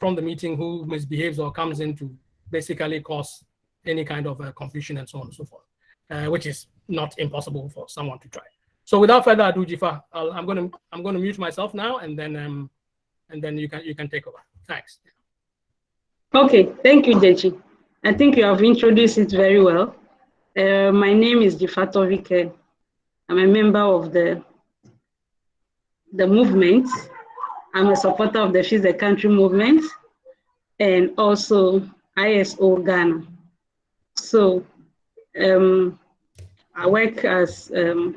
from the meeting who misbehaves or comes in to basically cause any kind of confusion and so on and so forth, which is not impossible for someone to try. So without further ado, Jifa, I'm going to mute myself now, and then you can take over. Thanks. Okay, thank you, Deji. I think you have introduced it very well. My name is Jifa Tovike. I'm a member of the movement. I'm a supporter of the Feed the Country movement and also ISO Ghana. So I work as a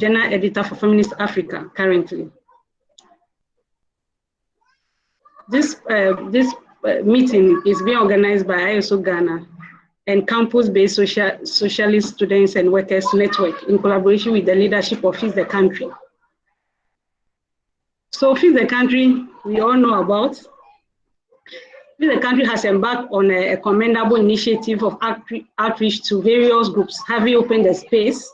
general editor for Feminist Africa currently. This meeting is being organized by ISO Ghana and campus-based socialist students and workers network in collaboration with the leadership of Feed the Country. So Feed the Country, we all know about. Feed the Country has embarked on a commendable initiative of outreach to various groups, having opened the space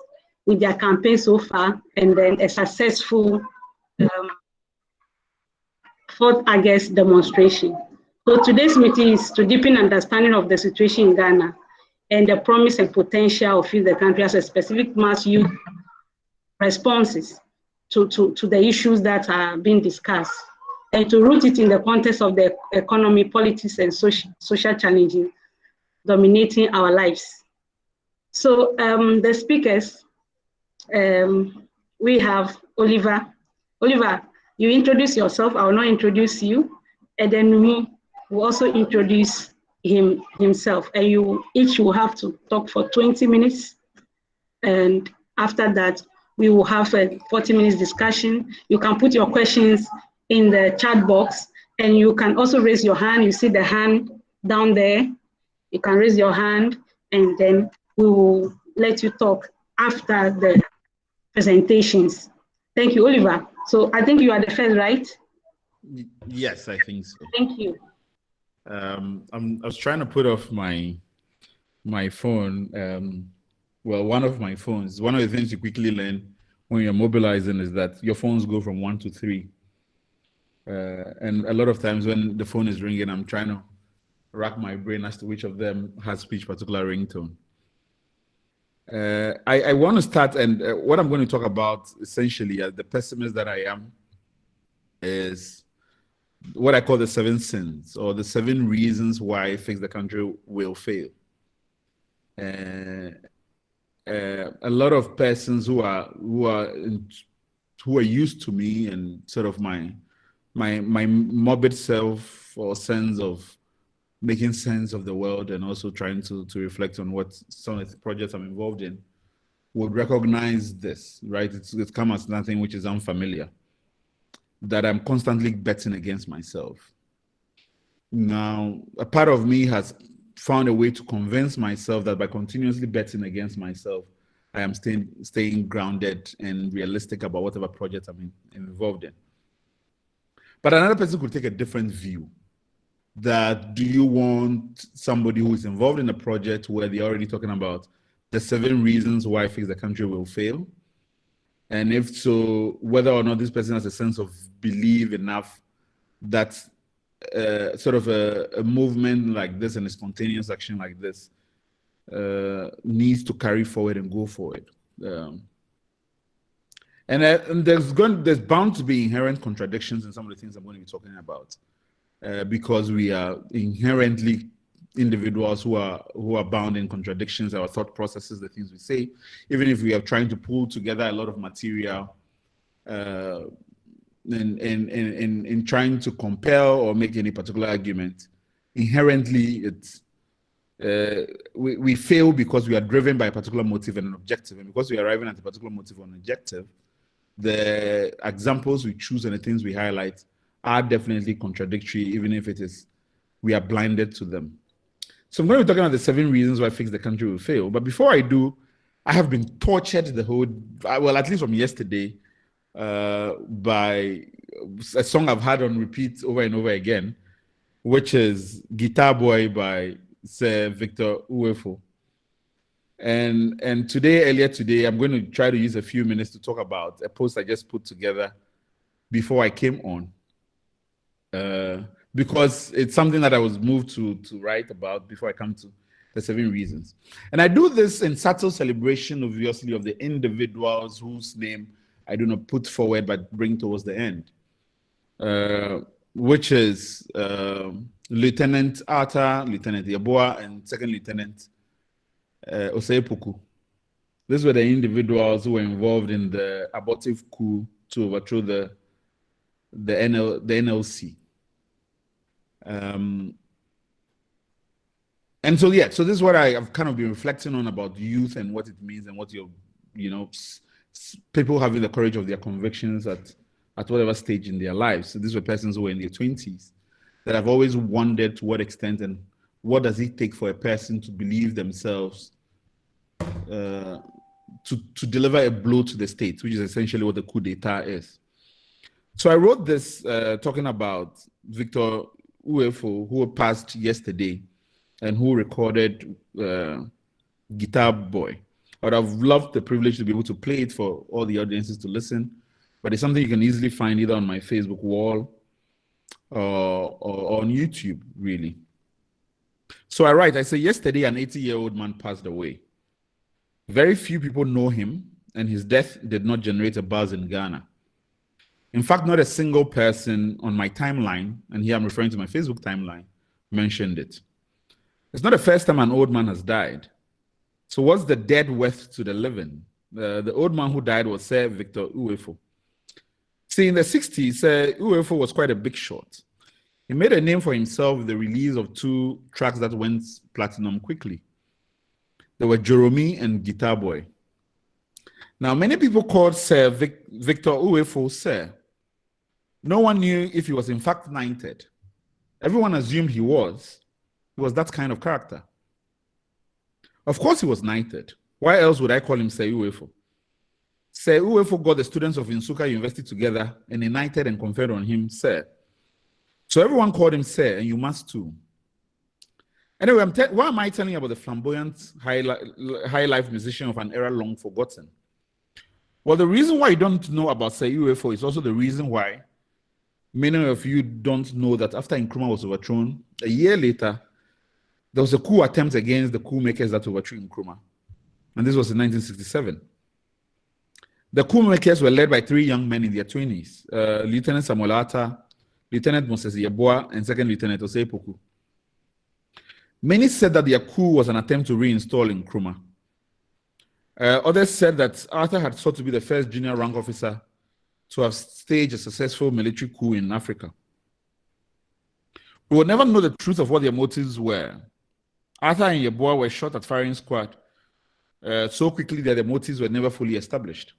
with their campaign so far, and then a successful 4th August demonstration. So today's meeting is to deepen understanding of the situation in Ghana and the promise and potential of Feed the Country as a specific mass youth responses to the issues that are being discussed, and to root it in the context of the economy, politics, and social challenges dominating our lives. So the speakers, we have Oliver. Oliver, you introduce yourself. I will not introduce you. And then Numu will also introduce himself. And you each will have to talk for 20 minutes. And after that, we will have a 40 minutes discussion. You can put your questions in the chat box, and you can also raise your hand. You see the hand down there. You can raise your hand, and then we will let you talk after the presentations. Thank you, Oliver. So I think you are the first, right? Yes, I think so. Thank you. I was trying to put off my phone. Well, one of my phones. One of the things you quickly learn when you're mobilizing is that your phones go from 1 to 3. And a lot of times when the phone is ringing, I'm trying to rack my brain as to which of them has which particular ringtone. I want to start, and what I'm going to talk about essentially, as the pessimist that I am, is what I call the 7 sins, or the 7 reasons why Fix the Country will fail. A lot of persons who are used to me and sort of my morbid self, or sense of making sense of the world, and also trying to reflect on what some of the projects I'm involved in, would recognize this, right? It's come as nothing which is unfamiliar, that I'm constantly betting against myself. Now, a part of me has found a way to convince myself that by continuously betting against myself, I am staying grounded and realistic about whatever project I'm involved in. But another person could take a different view. That, do you want somebody who is involved in a project where they're already talking about the 7 reasons why Fix the Country will fail? And if so, whether or not this person has a sense of belief enough that sort of a movement like this and a spontaneous action like this needs to carry forward and go forward. And there's bound to be inherent contradictions in some of the things I'm going to be talking about. Because we are inherently individuals who are bound in contradictions, our thought processes, the things we say, even if we are trying to pull together a lot of material in trying to compel or make any particular argument, inherently we fail because we are driven by a particular motive and an objective, and because we are arriving at a particular motive or an objective, the examples we choose and the things we highlight are definitely contradictory, even if we are blinded to them. So I'm going to be talking about the 7 reasons why Fix the Country will fail. But before I do, I have been tortured at least from yesterday, by a song I've had on repeat over and over again, which is Guitar Boy by Sir Victor Uwefo. And earlier today, I'm going to try to use a few minutes to talk about a post I just put together before I came on. because it's something that I was moved to write about before I come to the 7 reasons. And I do this in subtle celebration, obviously, of the individuals whose name I do not put forward but bring towards the end, which is Lieutenant Arthur, Lieutenant Yeboah, and Second Lieutenant Osepuku. These were the individuals who were involved in the abortive coup to overthrow the NLC. And so, yeah, so this is what I've kind of been reflecting on about youth and what it means and what people having the courage of their convictions at whatever stage in their lives. So these were persons who were in their 20s that I've always wondered to what extent and what does it take for a person to believe themselves to deliver a blow to the state, which is essentially what the coup d'etat is. So I wrote this talking about Victor Uefo, who passed yesterday and who recorded Guitar Boy. I would have loved the privilege to be able to play it for all the audiences to listen, but it's something you can easily find either on my Facebook wall or on YouTube, really. So I say, yesterday an 80-year-old man passed away. Very few people know him, and his death did not generate a buzz in Ghana. In fact, not a single person on my timeline, and here I'm referring to my Facebook timeline, mentioned it. It's not the first time an old man has died. So what's the dead worth to the living? The old man who died was Sir Victor Uefo. See, in the 60s, Sir Uefo was quite a big shot. He made a name for himself with the release of 2 tracks that went platinum quickly. They were Joromi and Guitar Boy. Now, many people called Sir Victor Uefo Sir. No one knew if he was in fact knighted. Everyone assumed he was. He was that kind of character. Of course he was knighted. Why else would I call him Sir Uefo? Sir Uefo got the students of Nsukka University together and they knighted and conferred on him Sir. So everyone called him Sir, and you must too. Anyway, why am I telling you about the flamboyant high life musician of an era long forgotten? Well, the reason why you don't know about Sir Uefo is also the reason why many of you don't know that after Nkrumah was overthrown, a year later, there was a coup attempt against the coup makers that overthrew Nkrumah. And this was in 1967. The coup makers were led by 3 young men in their 20s, Lieutenant Samuel Atta, Lieutenant Moses Yeboah, and Second Lieutenant Osepuku. Many said that their coup was an attempt to reinstall Nkrumah. Others said that Arthur had sought to be the first junior rank officer to have staged a successful military coup in Africa. We will never know the truth of what their motives were. Arthur and Yeboah were shot at firing squad so quickly that their motives were never fully established.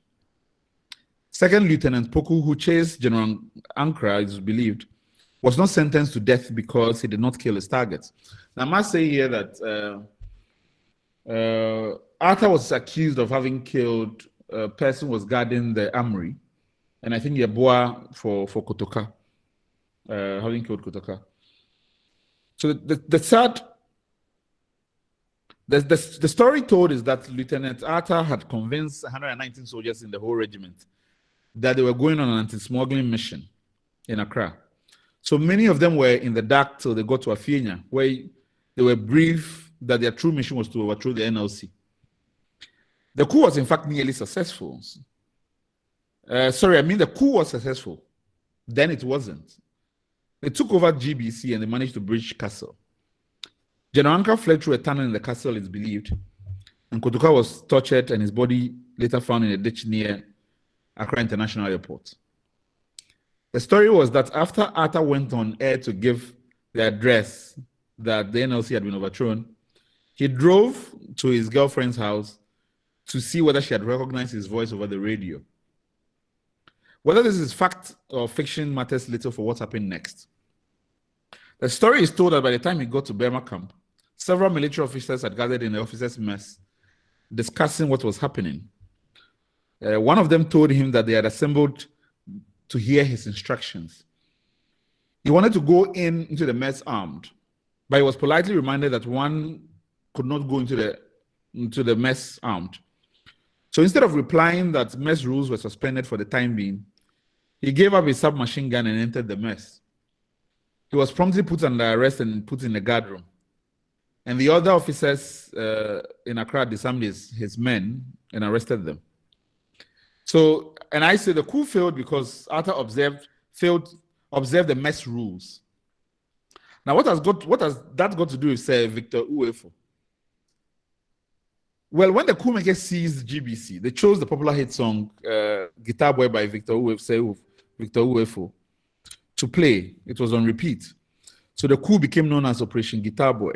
Second Lieutenant Poku, who chased General Ankara, it is believed, was not sentenced to death because he did not kill his targets. Now, I must say here that Arthur was accused of having killed a person who was guarding the armory, and I think Yeboah for Kotoka, having killed Kotoka. So the story told is that Lieutenant Arthur had convinced 119 soldiers in the whole regiment that they were going on an anti-smuggling mission in Accra. So many of them were in the dark till they got to Afienya, where they were briefed that their true mission was to overthrow the NLC. The coup was in fact nearly successful. The coup was successful. Then it wasn't. They took over GBC and they managed to breach Castle. General Ankara fled through a tunnel in the castle, it's believed, and Kotoka was tortured and his body later found in a ditch near Accra International Airport. The story was that after Arthur went on air to give the address that the NLC had been overthrown, he drove to his girlfriend's house to see whether she had recognized his voice over the radio. Whether this is fact or fiction matters little for what happened next. The story is told that by the time he got to Burma camp, several military officers had gathered in the officers' mess discussing what was happening. One of them told him that they had assembled to hear his instructions. He wanted to go into the mess armed, but he was politely reminded that one could not go into the mess armed. So instead of replying that mess rules were suspended for the time being, he gave up his submachine gun and entered the mess. He was promptly put under arrest and put in a guard room. And the other officers in Accra disarmed his men and arrested them. So, and I say the coup failed because Arthur observed the mess rules. Now, what has that got to do with Victor Uwefo? Well, when the coup makers seized GBC, they chose the popular hit song "Guitar Boy" by Victor Uwefo to play. It was on repeat. So the coup became known as Operation Guitar Boy.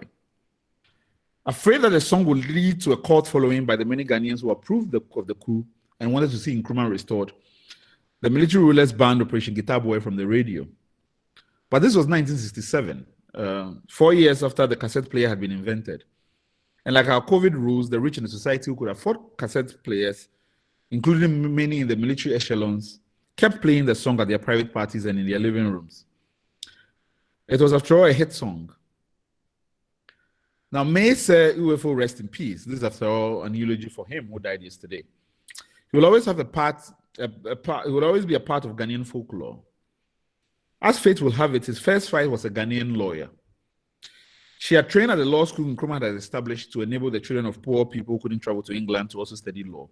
Afraid that the song would lead to a cult following by the many Ghanaians who approved of the coup and wanted to see Nkrumah restored, the military rulers banned Operation Guitar Boy from the radio. But this was 1967, 4 years after the cassette player had been invented. And like our COVID rules, the rich in the society who could afford cassette players, including many in the military echelons, kept playing the song at their private parties and in their living rooms. It was, after all, a hit song. Now, may Sir UFO rest in peace. This is, after all, an eulogy for him who died yesterday. He will always have he will always be a part of Ghanaian folklore. As fate will have it, his first wife was a Ghanaian lawyer. She had trained at the law school Nkrumah had established to enable the children of poor people who couldn't travel to England to also study law.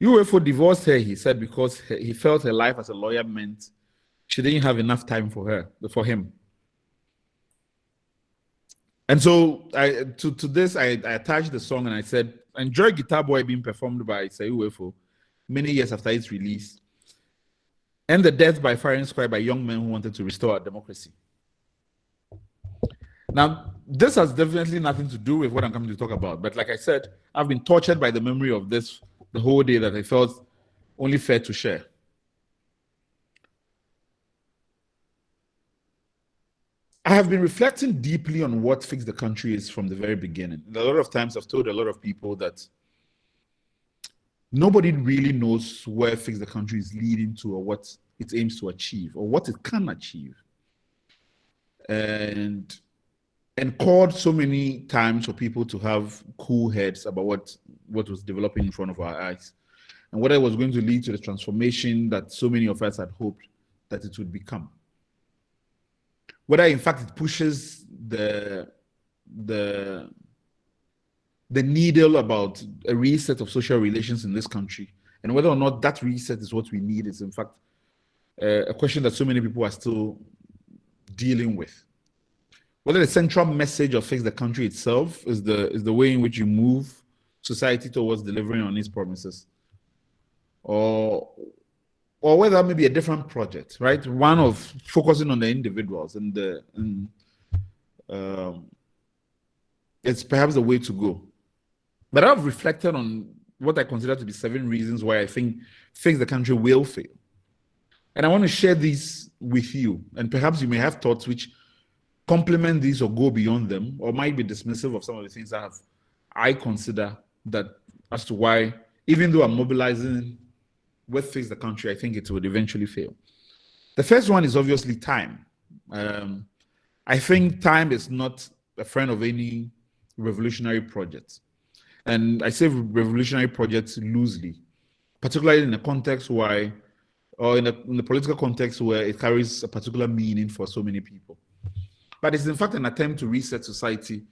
UFO divorced her, he said, because he felt her life as a lawyer meant she didn't have enough time for him. And so to this, I attached the song and I said, enjoy Guitar Boy being performed by Sir UFO many years after its release, and the death by firing squad by young men who wanted to restore our democracy. Now, this has definitely nothing to do with what I'm coming to talk about. But like I said, I've been tortured by the memory of this the whole day that I felt only fair to share. I have been reflecting deeply on what Fix the Country is from the very beginning. And a lot of times I've told a lot of people that nobody really knows where Fix the Country is leading to or what it aims to achieve or what it can achieve. And called so many times for people to have cool heads about what was developing in front of our eyes and whether it was going to lead to the transformation that so many of us had hoped that it would become. Whether in fact it pushes the needle about a reset of social relations in this country, and whether or not that reset is what we need is in fact a question that so many people are still dealing with. Whether the central message of Fix the Country itself is the way in which you move society towards delivering on its promises, or whether maybe a different project, right? One of focusing on the individuals and it's perhaps the way to go. But I've reflected on what I consider to be 7 reasons why I think Fix the Country will fail. And I want to share these with you. And perhaps you may have thoughts which complement these or go beyond them, or might be dismissive of some of the things I consider that as to why, even though I'm mobilizing with Fix the Country, I think it would eventually fail. The first one is obviously time. I think time is not a friend of any revolutionary project. And I say revolutionary projects loosely, particularly in a context where, or in the political context where it carries a particular meaning for so many people. But it's in fact an attempt to reset society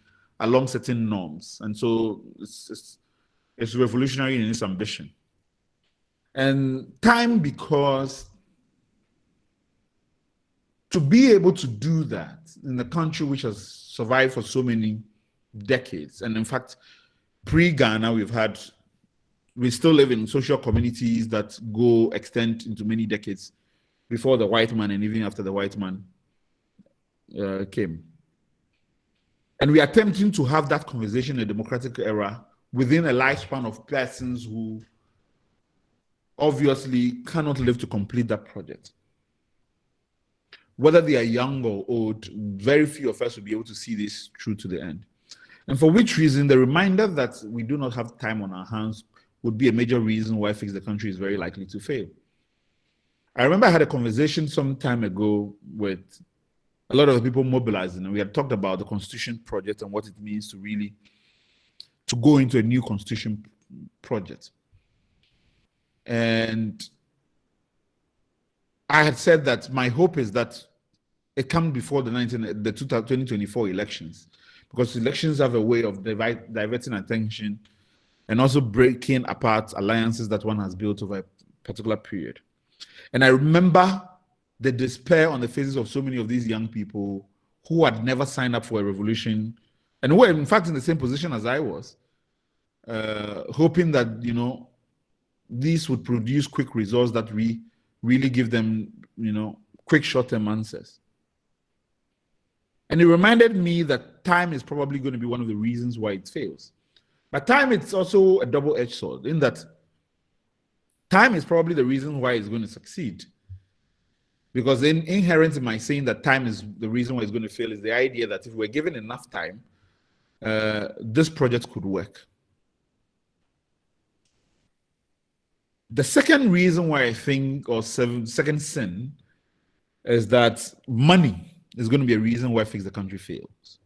along certain norms. And so it's revolutionary in its ambition. And time, because to be able to do that in a country which has survived for so many decades, and in fact, pre-Ghana, we still live in social communities that extend into many decades before the white man and even after the white man came. And we are attempting to have that conversation in a democratic era within a lifespan of persons who obviously cannot live to complete that project. Whether they are young or old, very few of us will be able to see this through to the end. And for which reason, the reminder that we do not have time on our hands would be a major reason why Fix the Country is very likely to fail. I remember I had a conversation some time ago with a lot of the people mobilizing, and we had talked about the Constitution project and what it means to go into a new Constitution project. And I had said that my hope is that it comes before the 2024 elections, because elections have a way of diverting attention and also breaking apart alliances that one has built over a particular period. And I remember the despair on the faces of so many of these young people who had never signed up for a revolution and who were in fact in the same position as I was, hoping that, you know, these would produce quick results that really give them, you know, quick short-term answers. And it reminded me that time is probably going to be one of the reasons why it fails. But time, it's also a double-edged sword, in that time is probably the reason why it's going to succeed. Because inherent in my saying that time is the reason why it's going to fail is the idea that if we're given enough time, this project could work. The second reason why I think, or second sin, is that money is going to be a reason why Fix the Country fails.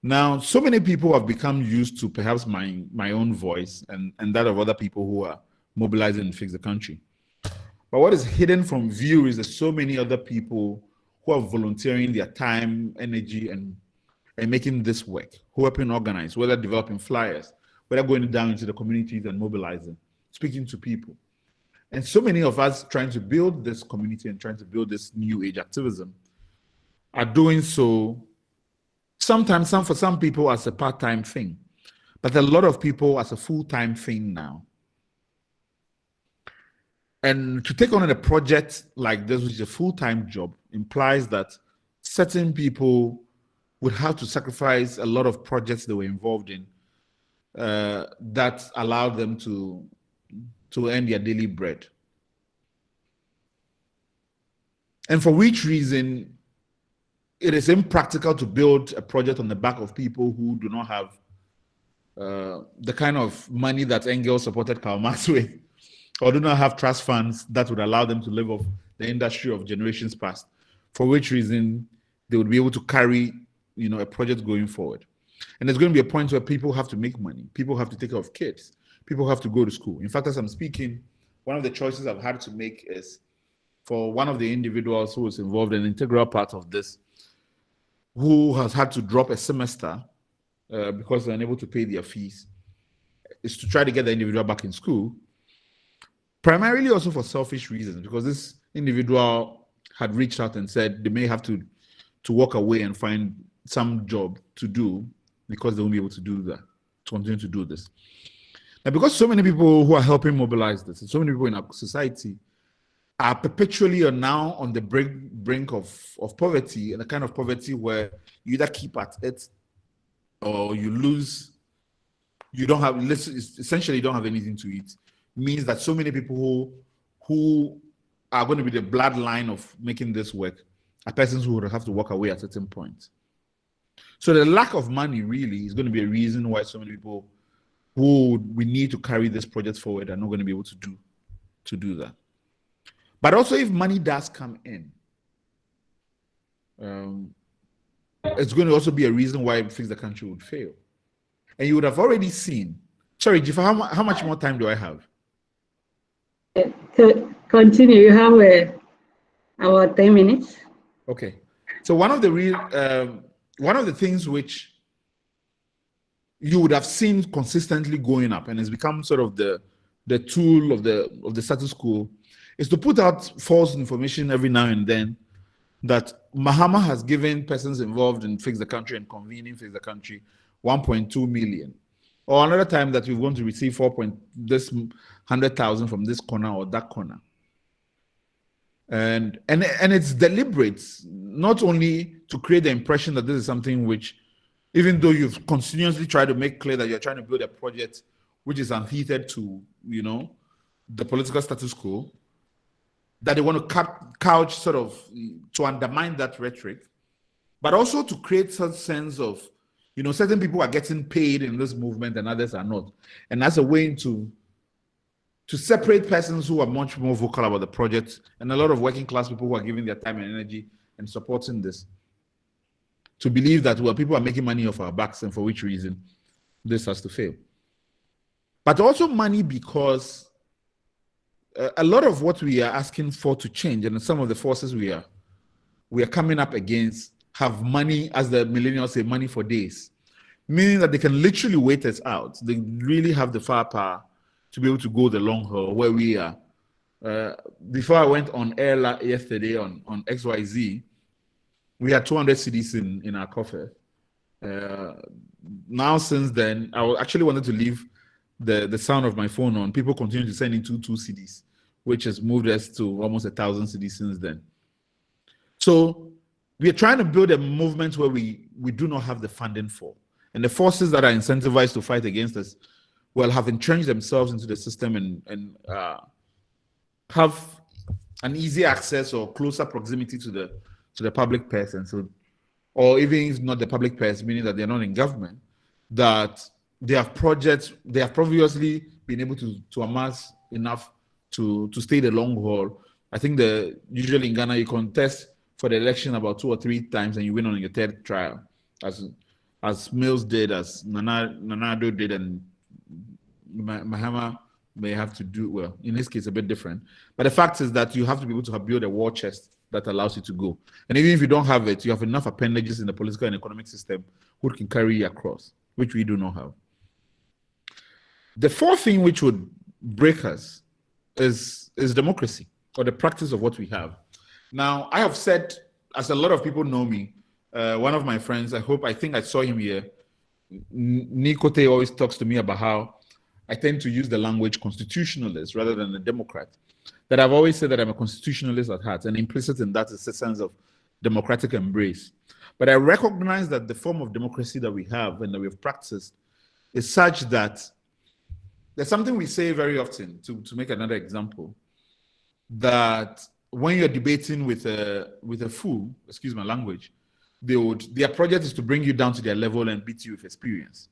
Now, so many people have become used to perhaps my own voice and that of other people who are mobilizing and Fix the Country. But what is hidden from view is that so many other people who are volunteering their time, energy, and making this work, who are helping organize, whether developing flyers, whether going down into the communities and mobilizing, speaking to people. And so many of us trying to build this community and trying to build this new age activism are doing so sometimes for some people as a part-time thing, but a lot of people as a full-time thing now. And to take on a project like this, which is a full-time job, implies that certain people would have to sacrifice a lot of projects they were involved in that allowed them to earn their daily bread. And for which reason, it is impractical to build a project on the back of people who do not have the kind of money that Engels supported Karl Marx with, or do not have trust funds that would allow them to live off the industry of generations past, for which reason they would be able to carry, you know, a project going forward. And there's going to be a point where people have to make money, people have to take care of kids, people have to go to school. In fact, as I'm speaking, one of the choices I've had to make is for one of the individuals who is involved in an integral part of this, who has had to drop a semester because they're unable to pay their fees, is to try to get the individual back in school, primarily also for selfish reasons, because this individual had reached out and said they may have to walk away and find some job to do because they won't be able to do that, to continue to do this. And because so many people who are helping mobilize this, and so many people in our society are perpetually or now on the brink of poverty, and a kind of poverty where you either keep at it or you lose, you don't have, essentially you don't have anything to eat, means that so many people who are going to be the bloodline of making this work are persons who would have to walk away at a certain point. So the lack of money really is going to be a reason why so many people who we need to carry this project forward are not going to be able to do that. But also, if money does come in, it's going to also be a reason why Fix the Country would fail. And you would have already seen. Sorry, Jifa, how much more time do I have? Continue. You have about 10 minutes. Okay. So one of the things which you would have seen consistently going up, and has become sort of the tool of the status quo, is to put out false information every now and then that Mahama has given persons involved in Fix the Country and convening Fix the Country 1.2 million. Or another time that we want to receive 100,000 from this corner or that corner. And it's deliberate, not only to create the impression that this is something which, even though you've continuously tried to make clear that you're trying to build a project which is untethered to, you know, the political status quo, that they want to couch sort of to undermine that rhetoric, but also to create some sense of, you know, certain people are getting paid in this movement and others are not. And that's a way to separate persons who are much more vocal about the project and a lot of working class people who are giving their time and energy and supporting this, to believe that, well, people are making money off our backs and for which reason this has to fail. But also money because a lot of what we are asking for to change and some of the forces we are we are coming up against have money, as the millennials say, money for days, meaning that they can literally wait us out. They really have the firepower to be able to go the long haul where we are. Before I went on air yesterday on XYZ, we had 200 CDs in our coffer. Now, since then, I actually wanted to leave the sound of my phone on. People continue to send in two CDs, which has moved us to almost 1,000 CDs since then. So we are trying to build a movement where we do not have the funding for. And the forces that are incentivized to fight against us will have entrenched themselves into the system and have an easy access or closer proximity to the public person. So, or even if not the public person, meaning that they're not in government, that they have projects, they have previously been able to amass enough to stay the long haul. I think usually in Ghana, you contest for the election about 2 or 3 times and you win on your third trial, as Mills did, as Nanado did, and Mahama may have to do, well, in this case, a bit different. But the fact is that you have to be able to build a war chest that allows you to go. And even if you don't have it, you have enough appendages in the political and economic system who can carry you across, which we do not have. The fourth thing which would break us is democracy, or the practice of what we have. Now, I have said, as a lot of people know me, one of my friends, I think I saw him here, Nikote always talks to me about how I tend to use the language constitutionalist rather than a Democrat. That I've always said that I'm a constitutionalist at heart, and implicit in that is a sense of democratic embrace. But I recognize that the form of democracy that we have and that we've practiced is such that there's something we say very often, to make another example, that when you're debating with a fool, excuse my language, their project is to bring you down to their level and beat you with experience.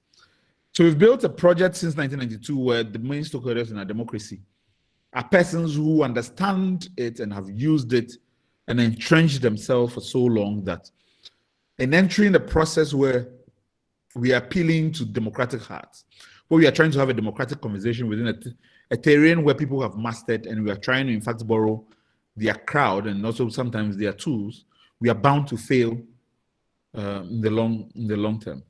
So we've built a project since 1992 where the main stakeholders in our democracy are persons who understand it and have used it and entrenched themselves for so long that in entering the process where we are appealing to democratic hearts, where we are trying to have a democratic conversation within a terrain where people have mastered, and we are trying to, in fact, borrow their crowd and also sometimes their tools, we are bound to fail in the long term.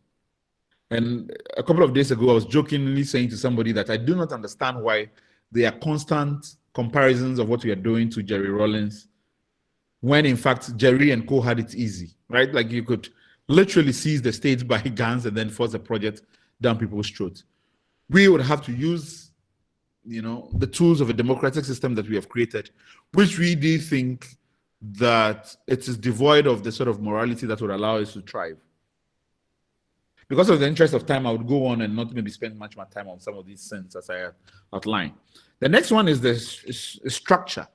And a couple of days ago, I was jokingly saying to somebody that I do not understand why there are constant comparisons of what we are doing to Jerry Rawlings, when in fact Jerry and co had it easy, right? Like you could literally seize the stage by guns and then force a project down people's throats. We would have to use, the tools of a democratic system that we have created, which we do think that it is devoid of the sort of morality that would allow us to thrive. Because of the interest of time, I would go on and not maybe spend much more time on some of these sins as I outlined. The next one is the structure.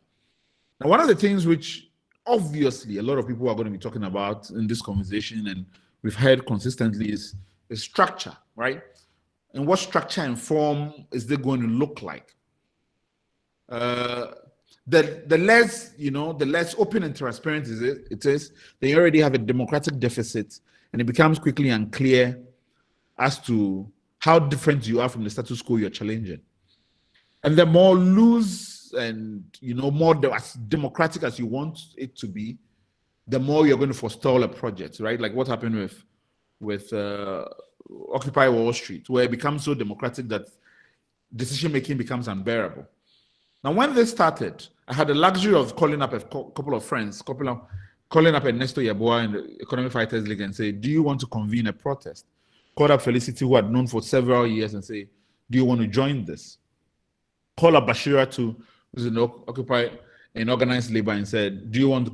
Now, one of the things which obviously a lot of people are going to be talking about in this conversation, and we've heard consistently, is structure, right? And what structure and form is they going to look like? The less open and transparent it is, they already have a democratic deficit, and it becomes quickly unclear as to how different you are from the status quo you're challenging. And the more loose and more as democratic as you want it to be, the more you're going to forestall a project, right? Like what happened with Occupy Wall Street, where it becomes so democratic that decision-making becomes unbearable. Now, when this started, I had the luxury of calling up a couple of friends, calling up Ernesto Yeboah in the Economic Fighters League and say, do you want to convene a protest? Called up Felicity, who had known for several years, and say, do you want to join this? Call up Bashira too, who's in Occupy and organized labor, and said, do you want to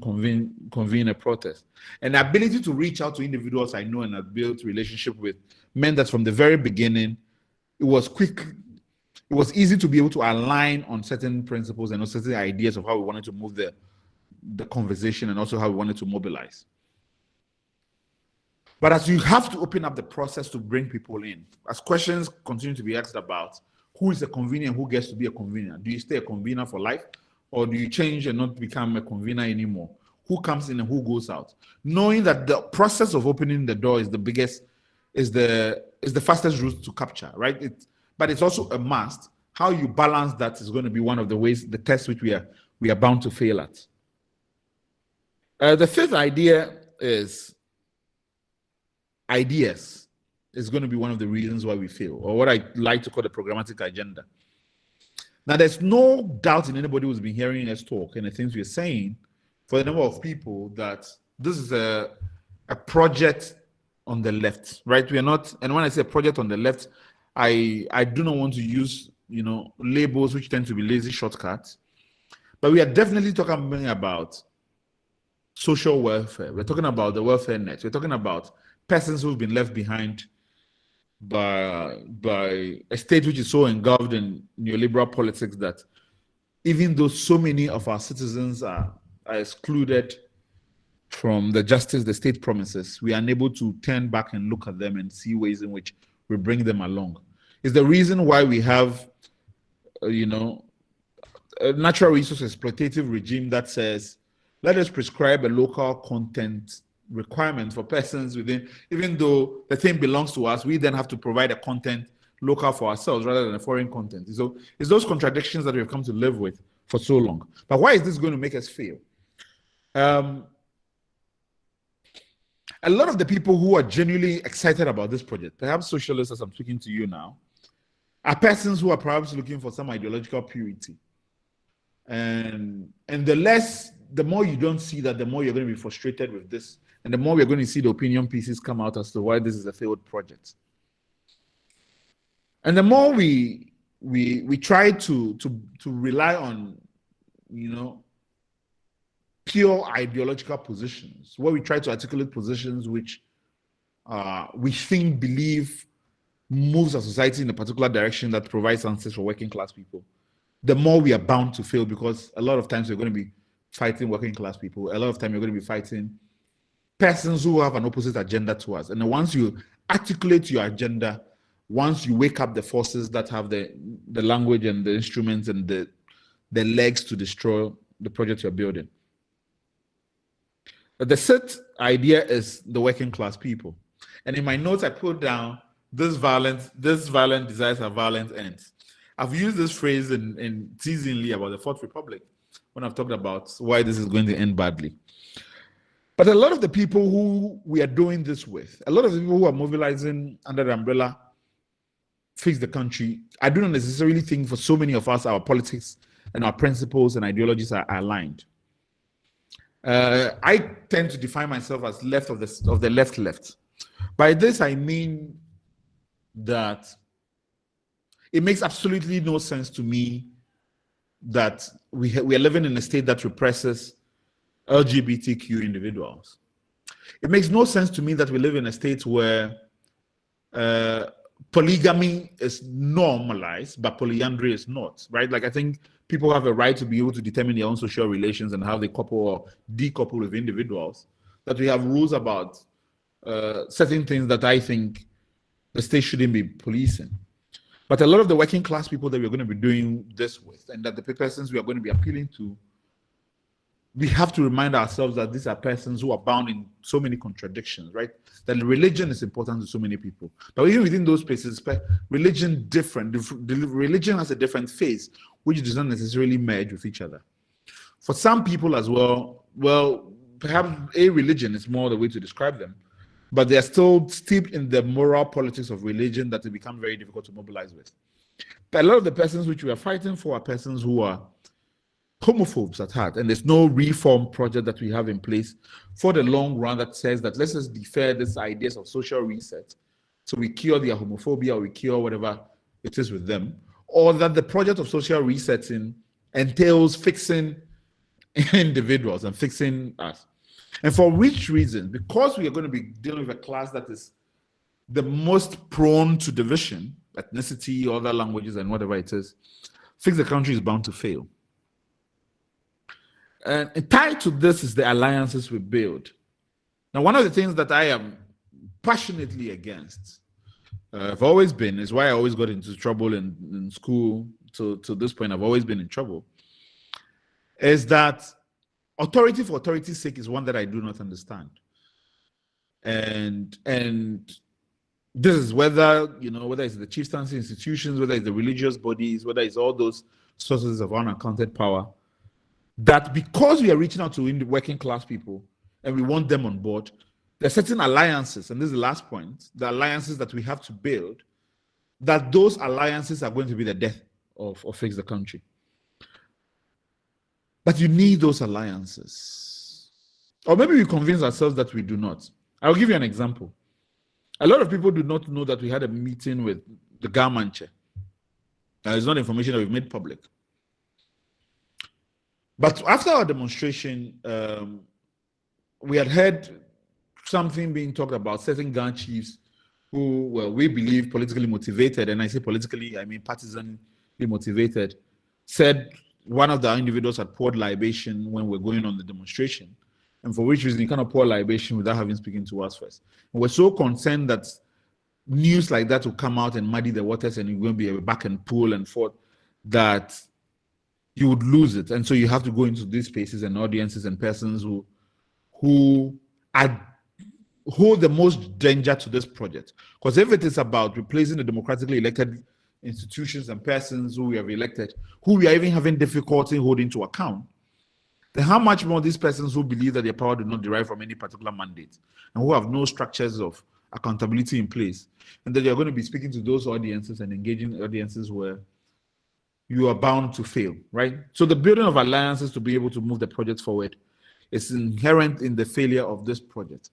convene a protest? And the ability to reach out to individuals I know and have built relationship with meant that from the very beginning, it was quick. It was easy to be able to align on certain principles and on certain ideas of how we wanted to move the conversation and also how we wanted to mobilize. But as you have to open up the process to bring people in, as questions continue to be asked about who is a convener and who gets to be a convener, do you stay a convener for life, or do you change and not become a convener anymore? Who comes in and who goes out? Knowing that the process of opening the door is the fastest route to capture, right? But it's also a must. How you balance that is going to be one of the ways, the tests which we are bound to fail at. The fifth idea is ideas is going to be one of the reasons why we fail, or what I like to call the programmatic agenda. Now, there's no doubt in anybody who's been hearing us talk and the things we're saying for the number of people that this is a project on the left, right? We are not, and when I say project on the left, I do not want to use, labels which tend to be lazy shortcuts, but we are definitely talking about social welfare. We're talking about the welfare net. We're talking about persons who've been left behind by a state which is so engulfed in neoliberal politics that even though so many of our citizens are excluded from the justice the state promises, we are unable to turn back and look at them and see ways in which we bring them along. It's the reason why we have, a natural resource exploitative regime that says, let us prescribe a local content requirement for persons within, even though the thing belongs to us, we then have to provide a content local for ourselves rather than a foreign content. So it's those contradictions that we've come to live with for so long. But why is this going to make us fail? A lot of the people who are genuinely excited about this project, perhaps socialists as I'm speaking to you now, are persons who are perhaps looking for some ideological purity. And the more you don't see that, the more you're going to be frustrated with this. And the more we're going to see the opinion pieces come out as to why this is a failed project. And the more we try to rely on, pure ideological positions, where we try to articulate positions which we believe moves our society in a particular direction that provides answers for working class people, the more we are bound to fail, because a lot of times we're going to be fighting working class people. A lot of time you're going to be fighting persons who have an opposite agenda to us. And then once you articulate your agenda, once you wake up the forces that have the language and the instruments and the legs to destroy the project you're building. The sixth idea is the working class people. And in my notes, I put down this violent desires have violent ends. I've used this phrase in teasingly about the Fourth Republic when I've talked about why this is going to end badly. But a lot of the people who we are doing this with, a lot of the people who are mobilizing under the umbrella Fix the Country, I do not necessarily think for so many of us, our politics and our principles and ideologies are aligned. I tend to define myself as left of the left. By this, I mean that it makes absolutely no sense to me that we are living in a state that represses LGBTQ individuals. It makes no sense to me that we live in a state where polygamy is normalized, but polyandry is not, right? Like, I think people have a right to be able to determine their own social relations and how they couple or decouple with individuals, that we have rules about certain things that I think the state shouldn't be policing. But a lot of the working class people that we're going to be doing this with, and that the persons we are going to be appealing to, we have to remind ourselves that these are persons who are bound in so many contradictions, right? That religion is important to so many people. But even within those spaces, religion has a different face, which does not necessarily merge with each other. For some people as well, perhaps a religion is more the way to describe them, but they are still steeped in the moral politics of religion that it becomes very difficult to mobilize with. But a lot of the persons which we are fighting for are persons who are homophobes at heart, and there's no reform project that we have in place for the long run that says that let's just defer these ideas of social reset so we cure their homophobia or we cure whatever it is with them, or that the project of social resetting entails fixing individuals and fixing us. And for which reason? Because we are going to be dealing with a class that is the most prone to division, ethnicity, other languages, and whatever it is, Fix the Country is bound to fail. And tied to this is the alliances we build. Now, one of the things that I am passionately against, I've always been, is why I always got into trouble in school. To this point, I've always been in trouble, is that authority for authority's sake is one that I do not understand. And this is whether it's the chieftaincy institutions, whether it's the religious bodies, whether it's all those sources of unaccounted power. that because we are reaching out to working class people and we want them on board, there are certain alliances, and this is the last point, the alliances that we have to build, that those alliances are going to be the death of Fix the Country. But you need those alliances. Or maybe we convince ourselves that we do not. I'll give you an example. A lot of people do not know that we had a meeting with the government chair. It's not information that we've made public. But after our demonstration, we had heard something being talked about certain gang chiefs who, well, we believe politically motivated, and I say politically, I mean partisanly motivated, said one of the individuals had poured libation when we're going on the demonstration, and for which reason he cannot pour libation without having spoken to us first. And we're so concerned that news like that will come out and muddy the waters, and you're going to be a back and pull and forth, that you would lose it. And so you have to go into these spaces and audiences and persons who hold the most danger to this project. Because if it is about replacing the democratically elected institutions and persons who we have elected, who we are even having difficulty holding to account, then how much more these persons who believe that their power do not derive from any particular mandate and who have no structures of accountability in place, and that you're going to be speaking to those audiences and engaging audiences where you are bound to fail, right? So the building of alliances to be able to move the project forward is inherent in the failure of this project.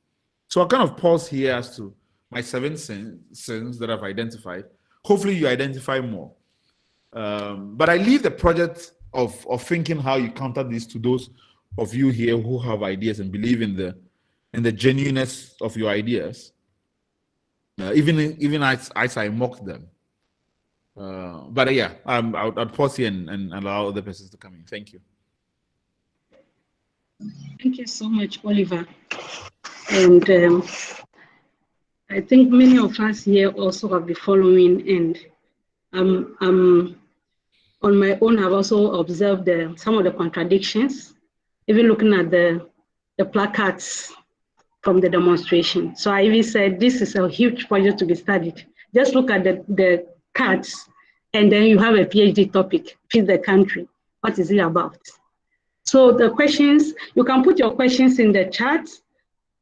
So I'll kind of pause here as to my 7 sins that I've identified. Hopefully you identify more. But I leave the project of thinking how you counter this to those of you here who have ideas and believe in the genuineness of your ideas, even as I mock them. But yeah, I'll pause here and allow other persons to come in. Thank you. Thank you so much, Oliver. And I think many of us here also have been following, and on my own, I've also observed some of the contradictions, even looking at the placards from the demonstration. So I even said, this is a huge project to be studied. Just look at the cards, and then you have a PhD topic, Feed the Country. What is it about? So the questions, you can put your questions in the chat,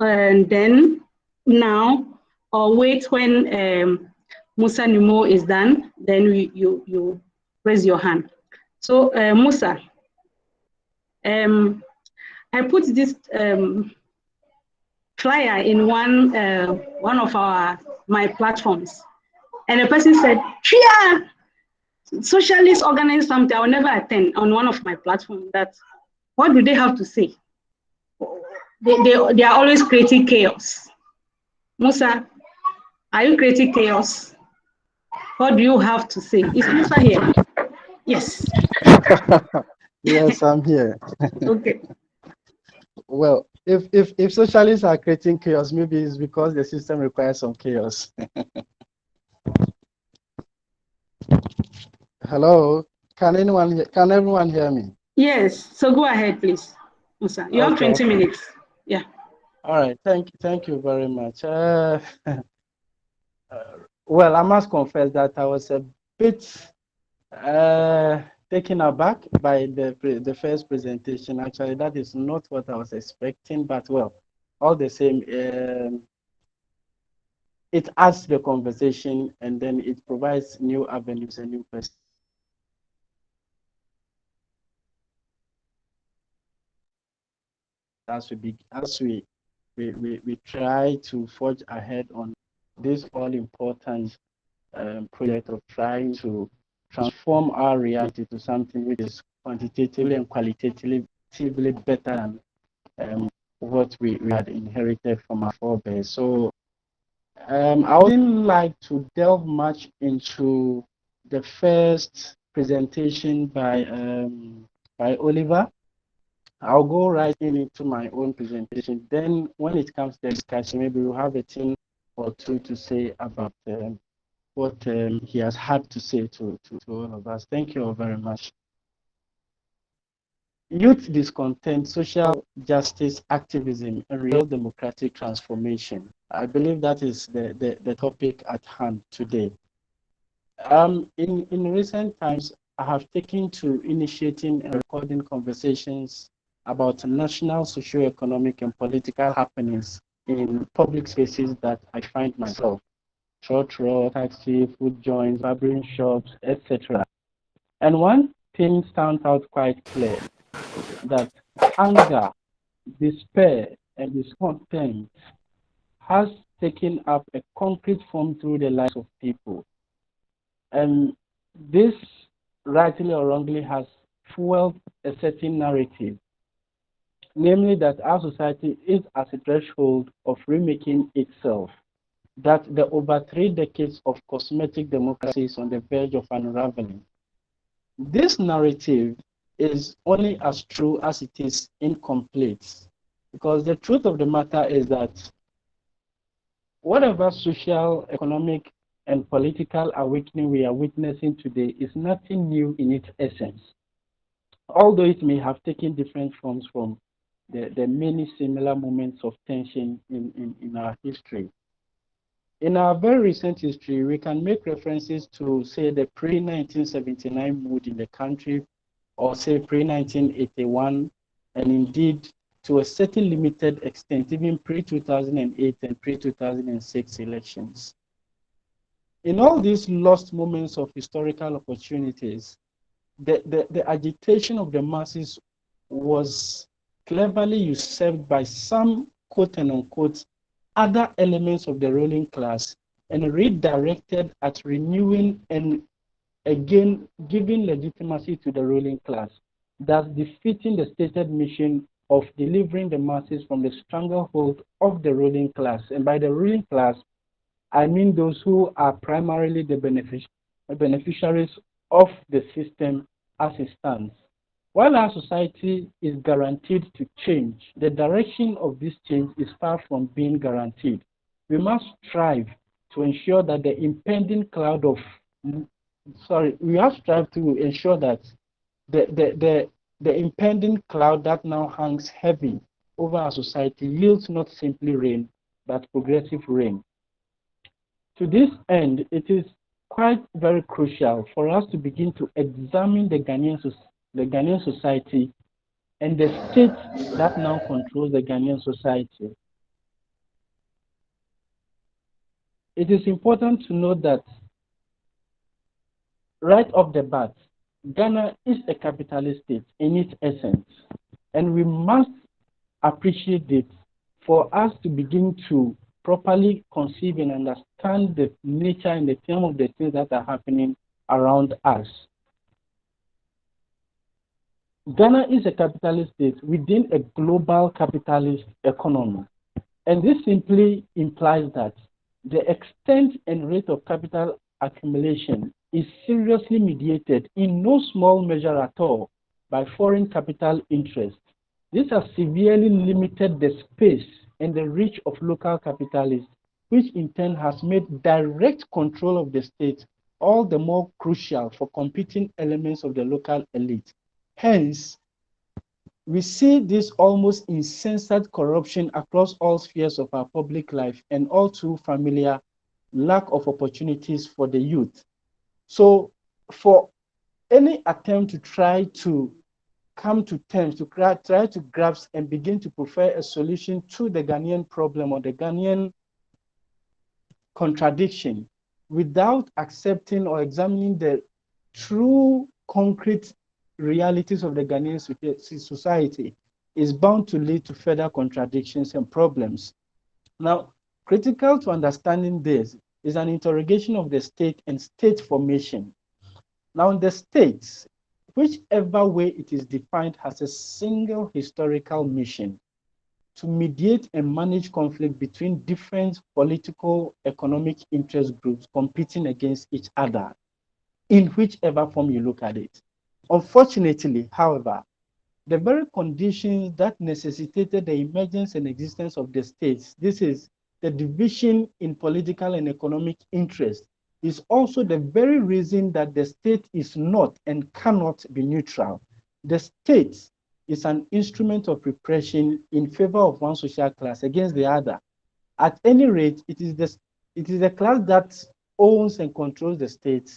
and then now, or wait when Musa Nimo is done, then you raise your hand. So Musa, I put this flyer in one of my platforms, and a person said, "Yeah, socialists organize something. I will never attend." On one of my platforms, that what do they have to say? They are always creating chaos. Musa, are you creating chaos? What do you have to say? Is Musa here? Yes. Yes, I'm here. Okay. Well, if socialists are creating chaos, maybe it's because the system requires some chaos. Hello, can everyone hear me? Yes. So go ahead, please, Musa. You have 20 minutes. Yeah. All right. Thank you very much. Well, I must confess that I was a bit taken aback by the first presentation. Actually, that is not what I was expecting, but well, all the same, it adds to the conversation, and then it provides new avenues and new perspectives. As we try to forge ahead on this all-important project of trying to transform our reality to something which is quantitatively and qualitatively better than what we had inherited from our forebears. So I wouldn't like to delve much into the first presentation by Oliver. I'll go right into my own presentation. Then when it comes to discussion, maybe we'll have a thing or two to say about what he has had to say to all of us. Thank you all very much. Youth discontent, social justice, activism, and real democratic transformation. I believe that is the topic at hand today. In recent times, I have taken to initiating and recording conversations about national socio-economic and political happenings in public spaces that I find myself. Church road, taxi, food joints, barbering shops, etc. And one thing stands out quite clear, that anger, despair, and discontent has taken up a concrete form through the lives of people. And this, rightly or wrongly, has fueled a certain narrative, namely that our society is at a threshold of remaking itself, that the over 3 decades of cosmetic democracy is on the verge of unraveling. This narrative is only as true as it is incomplete, because the truth of the matter is that whatever social, economic, and political awakening we are witnessing today is nothing new in its essence, although it may have taken different forms from the many similar moments of tension in our history. In our very recent history, we can make references to, say, the pre-1979 mood in the country, or say pre-1981, and indeed to a certain limited extent, even pre-2008 and pre-2006 elections. In all these lost moments of historical opportunities, the agitation of the masses was cleverly usurped by some quote and unquote other elements of the ruling class and redirected at renewing and again giving legitimacy to the ruling class, thus defeating the stated mission of delivering the masses from the stranglehold of the ruling class. And by the ruling class, I mean those who are primarily the beneficiaries of the system as it stands. While our society is guaranteed to change, the direction of this change is far from being guaranteed. We must strive to ensure that the impending cloud of, we have strive to ensure that the impending cloud that now hangs heavy over our society yields not simply rain, but progressive rain. To this end, it is quite very crucial for us to begin to examine the Ghanaian society and the state that now controls the Ghanaian society. It is important to note that right off the bat, Ghana is a capitalist state in its essence, and we must appreciate it for us to begin to properly conceive and understand the nature and the term of the things that are happening around us. Ghana is a capitalist state within a global capitalist economy. And this simply implies that the extent and rate of capital accumulation is seriously mediated in no small measure at all by foreign capital interests. This has severely limited the space and the reach of local capitalists, which in turn has made direct control of the state all the more crucial for competing elements of the local elite. Hence, we see this almost insensate corruption across all spheres of our public life and all too familiar lack of opportunities for the youth. So, for any attempt to try to come to terms, to try to grasp and begin to prefer a solution to the Ghanaian problem or the Ghanaian contradiction without accepting or examining the true concrete realities of the Ghanaian society is bound to lead to further contradictions and problems. Now, critical to understanding this is an interrogation of the state and state formation. Now, the state, whichever way it is defined, has a single historical mission: to mediate and manage conflict between different political, economic interest groups competing against each other, in whichever form you look at it. Unfortunately, however, the very conditions that necessitated the emergence and existence of the states, this is the division in political and economic interest, is also the very reason that the state is not and cannot be neutral. The state is an instrument of repression in favor of one social class against the other. At any rate, it is the class that owns and controls the state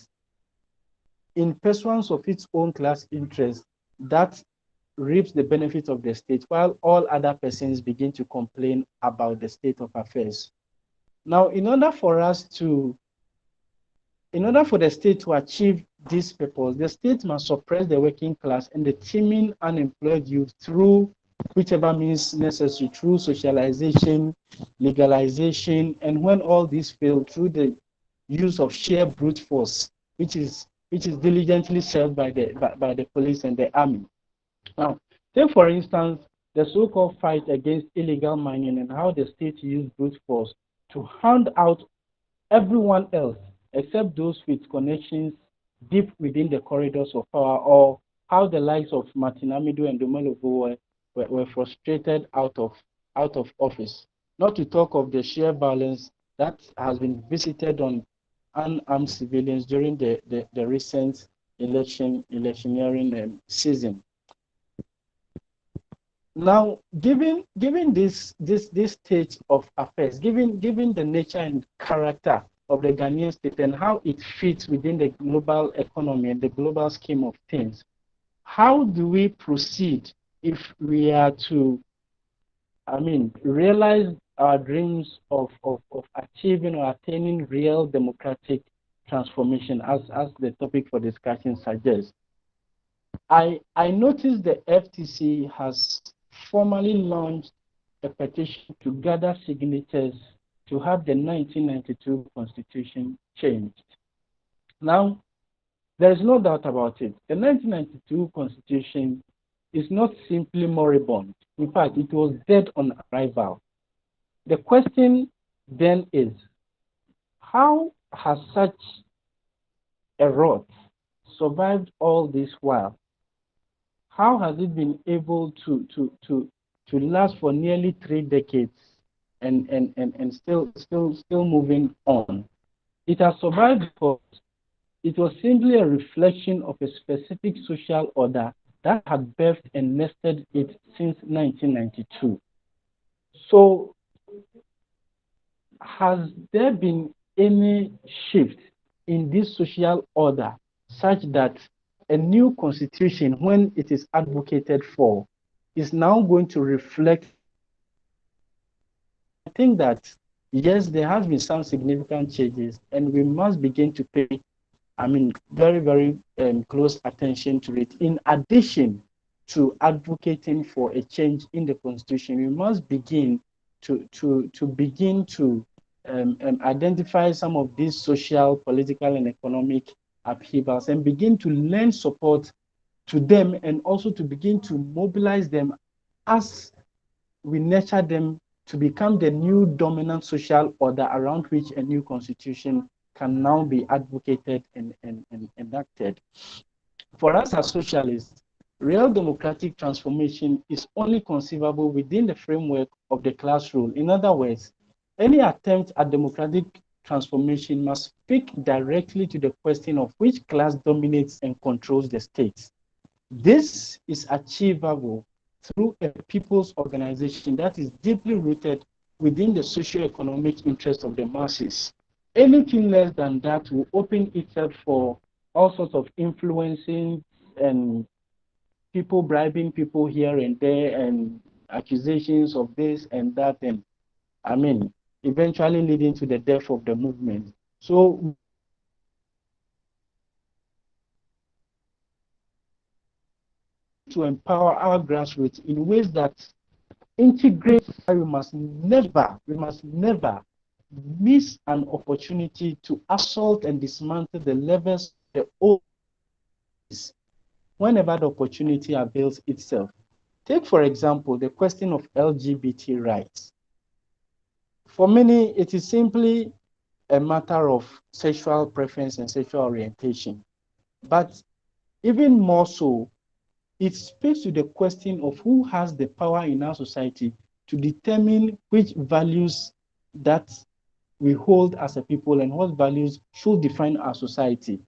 in pursuance of its own class interest, that reaps the benefit of the state, while all other persons begin to complain about the state of affairs. Now, in order for the state to achieve this purpose, the state must suppress the working class and the teeming unemployed youth through whichever means necessary, through socialization, legalization, and when all this fail, through the use of sheer brute force, which is diligently served by the police and the army. Now, take for instance the so-called fight against illegal mining and how the state used brute force to hound out everyone else except those with connections deep within the corridors of power, or how the likes of Martin Amido and Domelo were frustrated out of office. Not to talk of the sheer violence that has been visited on unarmed civilians during the recent electioneering season. Now, given this state of affairs, given the nature and character of the Ghanaian state and how it fits within the global economy and the global scheme of things, how do we proceed if we are to, realize our dreams of achieving or attaining real democratic transformation, as the topic for discussion suggests? I noticed the FTC has formally launched a petition to gather signatures to have the 1992 Constitution changed. Now, there is no doubt about it. The 1992 Constitution is not simply moribund. In fact, it was dead on arrival. The question then is, how has such a rot survived all this while? How has it been able to last for nearly 3 decades and still moving on? It has survived because it was simply a reflection of a specific social order that had birthed and nested it since 1992. So, has there been any shift in this social order such that a new constitution, when it is advocated for, is now going to reflect? I think that, yes, there has been some significant changes, and we must begin to pay, very, very close attention to it. In addition to advocating for a change in the constitution, we must begin to identify some of these social, political, and economic upheavals and begin to lend support to them, and also to begin to mobilize them as we nurture them to become the new dominant social order around which a new constitution can now be advocated and enacted. For us as socialists, real democratic transformation is only conceivable within the framework of the class rule. In other words, any attempt at democratic transformation must speak directly to the question of which class dominates and controls the state. This is achievable through a people's organization that is deeply rooted within the socio-economic interests of the masses. Anything less than that will open itself for all sorts of influencing and people bribing people here and there and accusations of this and that, and eventually leading to the death of the movement. So to empower our grassroots in ways that integrate, we must never miss an opportunity to assault and dismantle the levers of the old whenever the opportunity avails itself. Take, for example, the question of LGBT rights. For many, it is simply a matter of sexual preference and sexual orientation. But even more so, it speaks to the question of who has the power in our society to determine which values that we hold as a people and what values should define our society.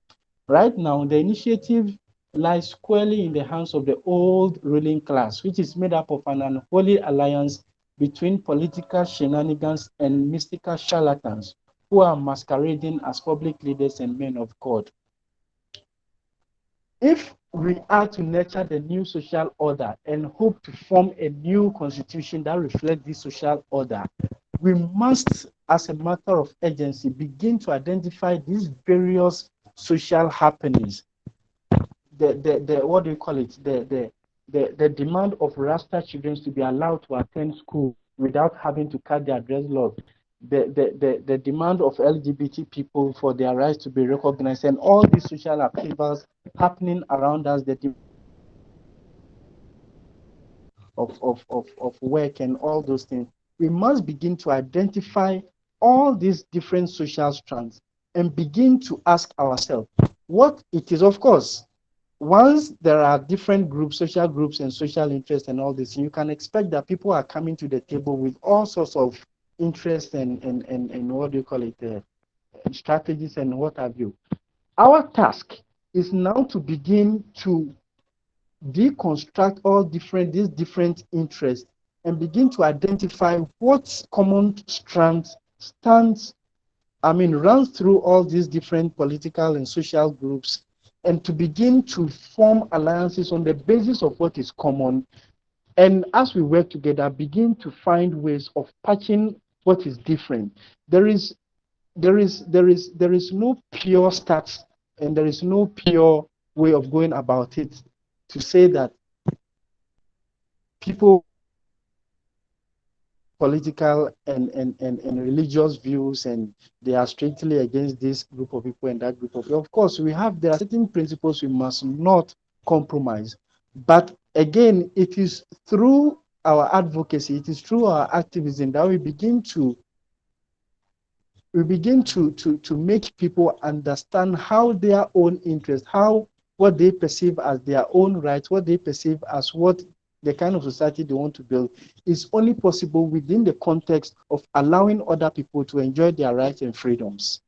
Right now, the initiative lies squarely in the hands of the old ruling class, which is made up of an unholy alliance between political shenanigans and mystical charlatans who are masquerading as public leaders and men of God. if we are to nurture the new social order and hope to form a new constitution that reflects this social order, we must, as a matter of urgency, begin to identify these various social happenings. The what do you call it? The demand of Rasta children to be allowed to attend school without having to cut their dreadlocks. The demand of LGBT people for their rights to be recognized, and all these social upheavals happening around us, of work and all those things, we must begin to identify all these different social strands and begin to ask ourselves what it is. Of course, once there are different groups, social groups and social interests and all this, you can expect that people are coming to the table with all sorts of interests and what do you call it, strategies and what have you. Our task is now to begin to deconstruct all these different interests and begin to identify what common runs through all these different political and social groups, and to begin to form alliances on the basis of what is common. And as we work together, begin to find ways of patching what is different. There is no pure stats, and there is no pure way of going about it to say that people political and religious views and they are strictly against this group of people and that group of people. Of course, there are certain principles we must not compromise. But again, it is through our advocacy, it is through our activism that we begin to make people understand how their own interests, what they perceive as their own rights, what they perceive as what the kind of society they want to build is only possible within the context of allowing other people to enjoy their rights and freedoms.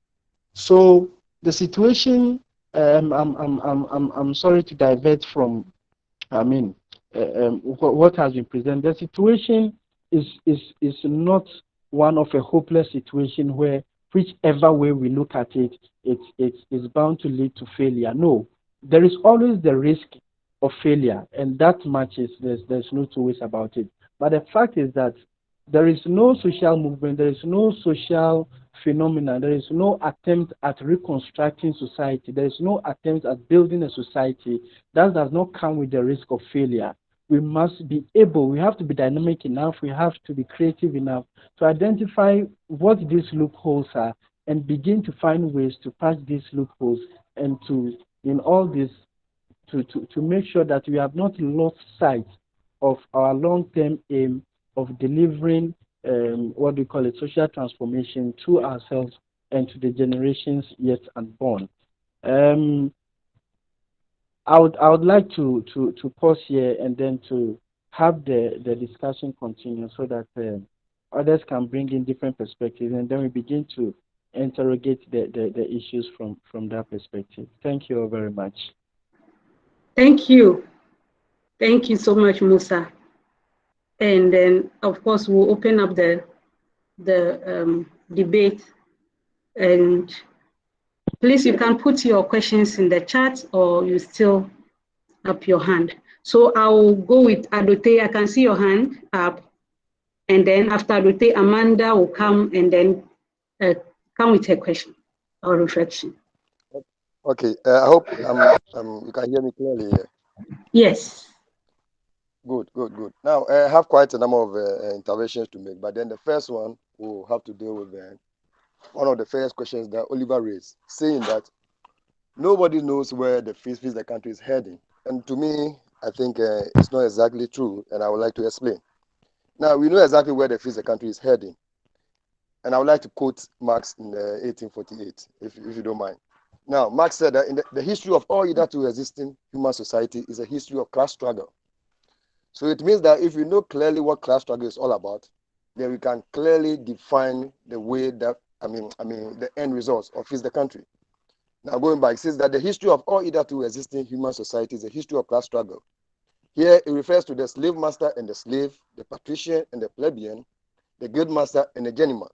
So the situation, I'm sorry to divert from, what has been presented. The situation is not one of a hopeless situation where whichever way we look at it, it's bound to lead to failure. No, there is always the risk of failure, and that much there's no two ways about it. But the fact is that there is no social movement, there is no social phenomenon, there is no attempt at reconstructing society, there is no attempt at building a society that does not come with the risk of failure. We have to be dynamic enough, we have to be creative enough to identify what these loopholes are and begin to find ways to patch these loopholes and to, in all this, to make sure that we have not lost sight of our long-term aim of delivering what we call social transformation to ourselves and to the generations yet unborn. I would like to pause here and then to have the discussion continue so that others can bring in different perspectives, and then we begin to interrogate the issues from that perspective. Thank you all very much. Thank you. Thank you so much, Musa. And then, of course, we'll open up the debate. And please, you can put your questions in the chat, or you still up your hand. So I'll go with Adote. I can see your hand up. And then after Adote, Amanda will come and then come with her question or reflection. Okay, I hope you can hear me clearly here. Yes. Good. Now, I have quite a number of interventions to make, but then the first one will have to deal with one of the first questions that Oliver raised, saying that nobody knows where the country is heading. And to me, I think it's not exactly true, and I would like to explain. Now, we know exactly where the country is heading. And I would like to quote Marx in 1848, if you don't mind. Now, Marx said that in the history of all hitherto existing human society is a history of class struggle. So it means that if we know clearly what class struggle is all about, then we can clearly define the way that, the end results of the country. Now, going back, it says that the history of all hitherto existing human society is a history of class struggle. Here, it refers to the slave master and the slave, the patrician and the plebeian, the guildmaster and the journeyman.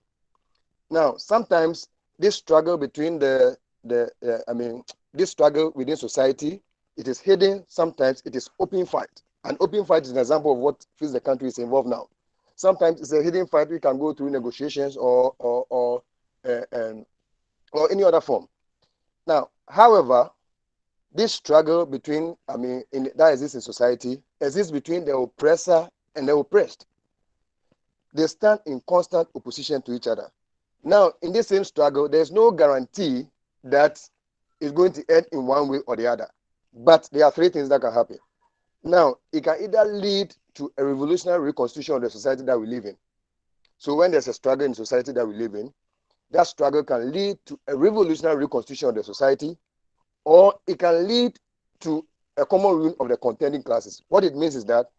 Now, sometimes this struggle between this struggle within society It is hidden. Sometimes it is open fight. An open fight is an example of what feels the country is involved now. Sometimes it's a hidden fight. We can go through negotiations or any other form. Now, however, this struggle between, that exists in society, exists between the oppressor and the oppressed. They stand in constant opposition to each other. Now, in this same struggle, there's no guarantee that it's going to end in one way or the other. But there are three things that can happen. Now, it can either lead to a revolutionary reconstitution of the society that we live in. So when there's a struggle in society that we live in, that struggle can lead to a revolutionary reconstitution of the society, or it can lead to a common ruin of the contending classes. What it means is that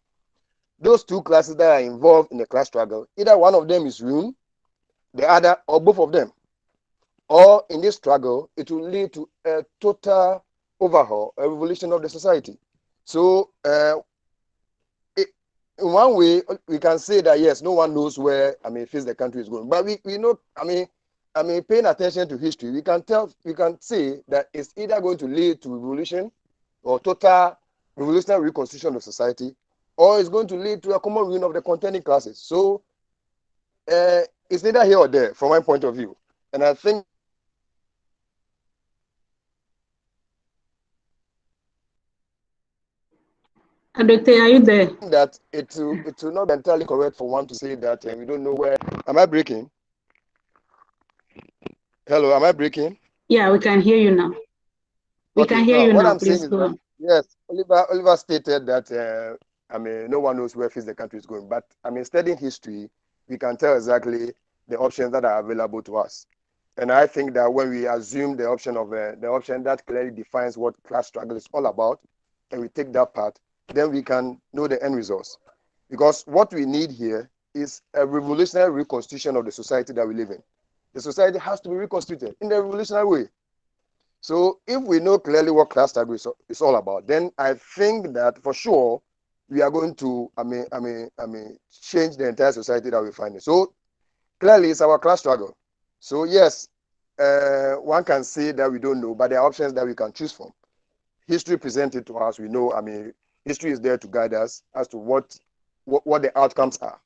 those two classes that are involved in the class struggle, either one of them is ruined, the other, or both of them. Or in this struggle, it will lead to a total overhaul, a revolution of the society. So, in one way, we can say that yes, no one knows where feels the country is going. But we know, paying attention to history, we can say that it's either going to lead to revolution or total revolutionary reconstitution of society, or it's going to lead to a common ruin of the contending classes. So, it's neither here or there from my point of view. And I think Adote, are you there? that it will not be entirely correct for one to say that we don't know where. Am I breaking? Hello, am I breaking? Yeah, we can hear you now. We can hear you what now. I'm saying Please is go that, on. yes, Oliver stated that no one knows where the country is going. But studying history, we can tell exactly the options that are available to us. And I think that when we assume the option that clearly defines what class struggle is all about, and we take that part, then we can know the end results. Because what we need here is a revolutionary reconstitution of the society that we live in. The society has to be reconstituted in a revolutionary way. So if we know clearly what class struggle is all about, then I think that for sure we are going to change the entire society that we find in. So clearly it's our class struggle. So yes, one can say that we don't know, but there are options that we can choose from. History presented to us, we know, history is there to guide us as to what the outcomes are.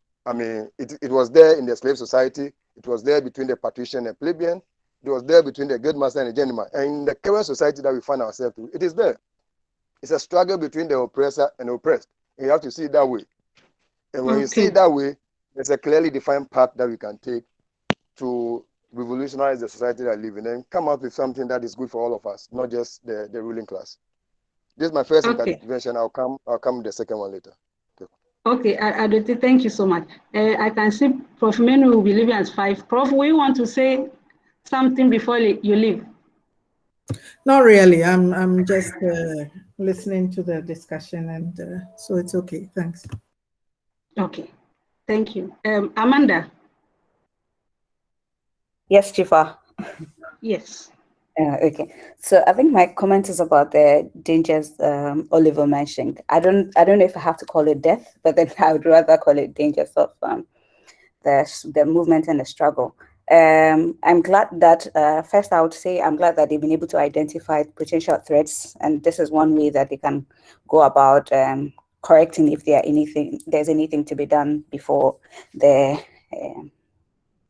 It was there in the slave society. It was there between the patrician and plebeian. It was there between the good master and the gentleman. And in the current society that we find ourselves in, it is there. It's a struggle between the oppressor and the oppressed. And you have to see it that way. And when you see it that way, there's a clearly defined path that we can take to revolutionize the society that we live in and come up with something that is good for all of us, not just the ruling class. This is my first intervention. I'll come with the second one later. Okay, Adote, thank you so much. I can see Prof. Menu will be leaving at 5. Prof, we want to say something before you leave? Not really. I'm just listening to the discussion, and so it's okay. Thanks. Okay, thank you. Amanda. Yes, Chifa. Yes. Okay, so I think my comment is about the dangers Oliver mentioned. I don't know if I have to call it death, but then I would rather call it dangers of the movement and the struggle. I'm glad that first I would say I'm glad that they've been able to identify potential threats, and this is one way that they can go about correcting if there's anything to be done before the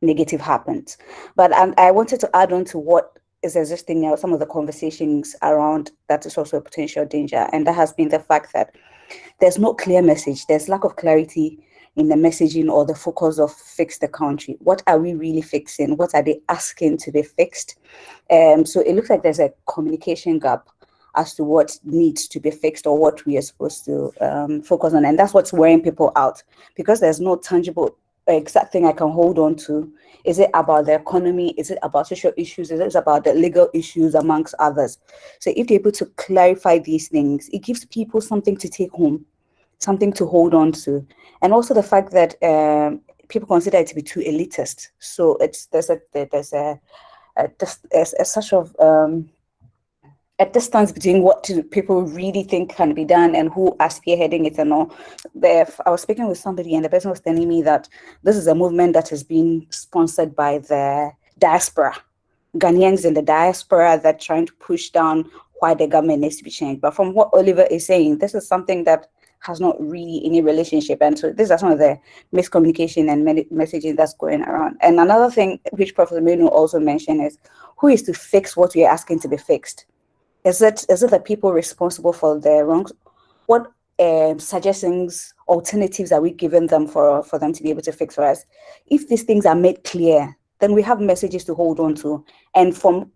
negative happens. But I wanted to add on to what is existing now, some of the conversations around that is also a potential danger, and that has been the fact that there's no clear message. There's lack of clarity in the messaging or the focus of fix the country. What are we really fixing? What are they asking to be fixed? So it looks like there's a communication gap as to what needs to be fixed or what we are supposed to focus on. And that's what's wearing people out, because there's no tangible exact thing I can hold on to. Is it about the economy? Is it about social issues? Is it about the legal issues, amongst others? So if you're able to clarify these things, it gives people something to take home, something to hold on to. And also the fact that people consider it to be too elitist. So there's a sort of a distance between what people really think can be done and who are spearheading it and all. I was speaking with somebody and the person was telling me that this is a movement that is being sponsored by the diaspora, Ghanaians in the diaspora that are trying to push down why the government needs to be changed. But from what Oliver is saying, this is something that has not really any relationship. And so these are some of the miscommunication and messaging that's going around. And another thing which Professor Menu also mentioned is, who is to fix what we are asking to be fixed? Is it the people responsible for their wrongs? What suggestions, alternatives are we giving them for them to be able to fix for us? If these things are made clear, then we have messages to hold on to. And for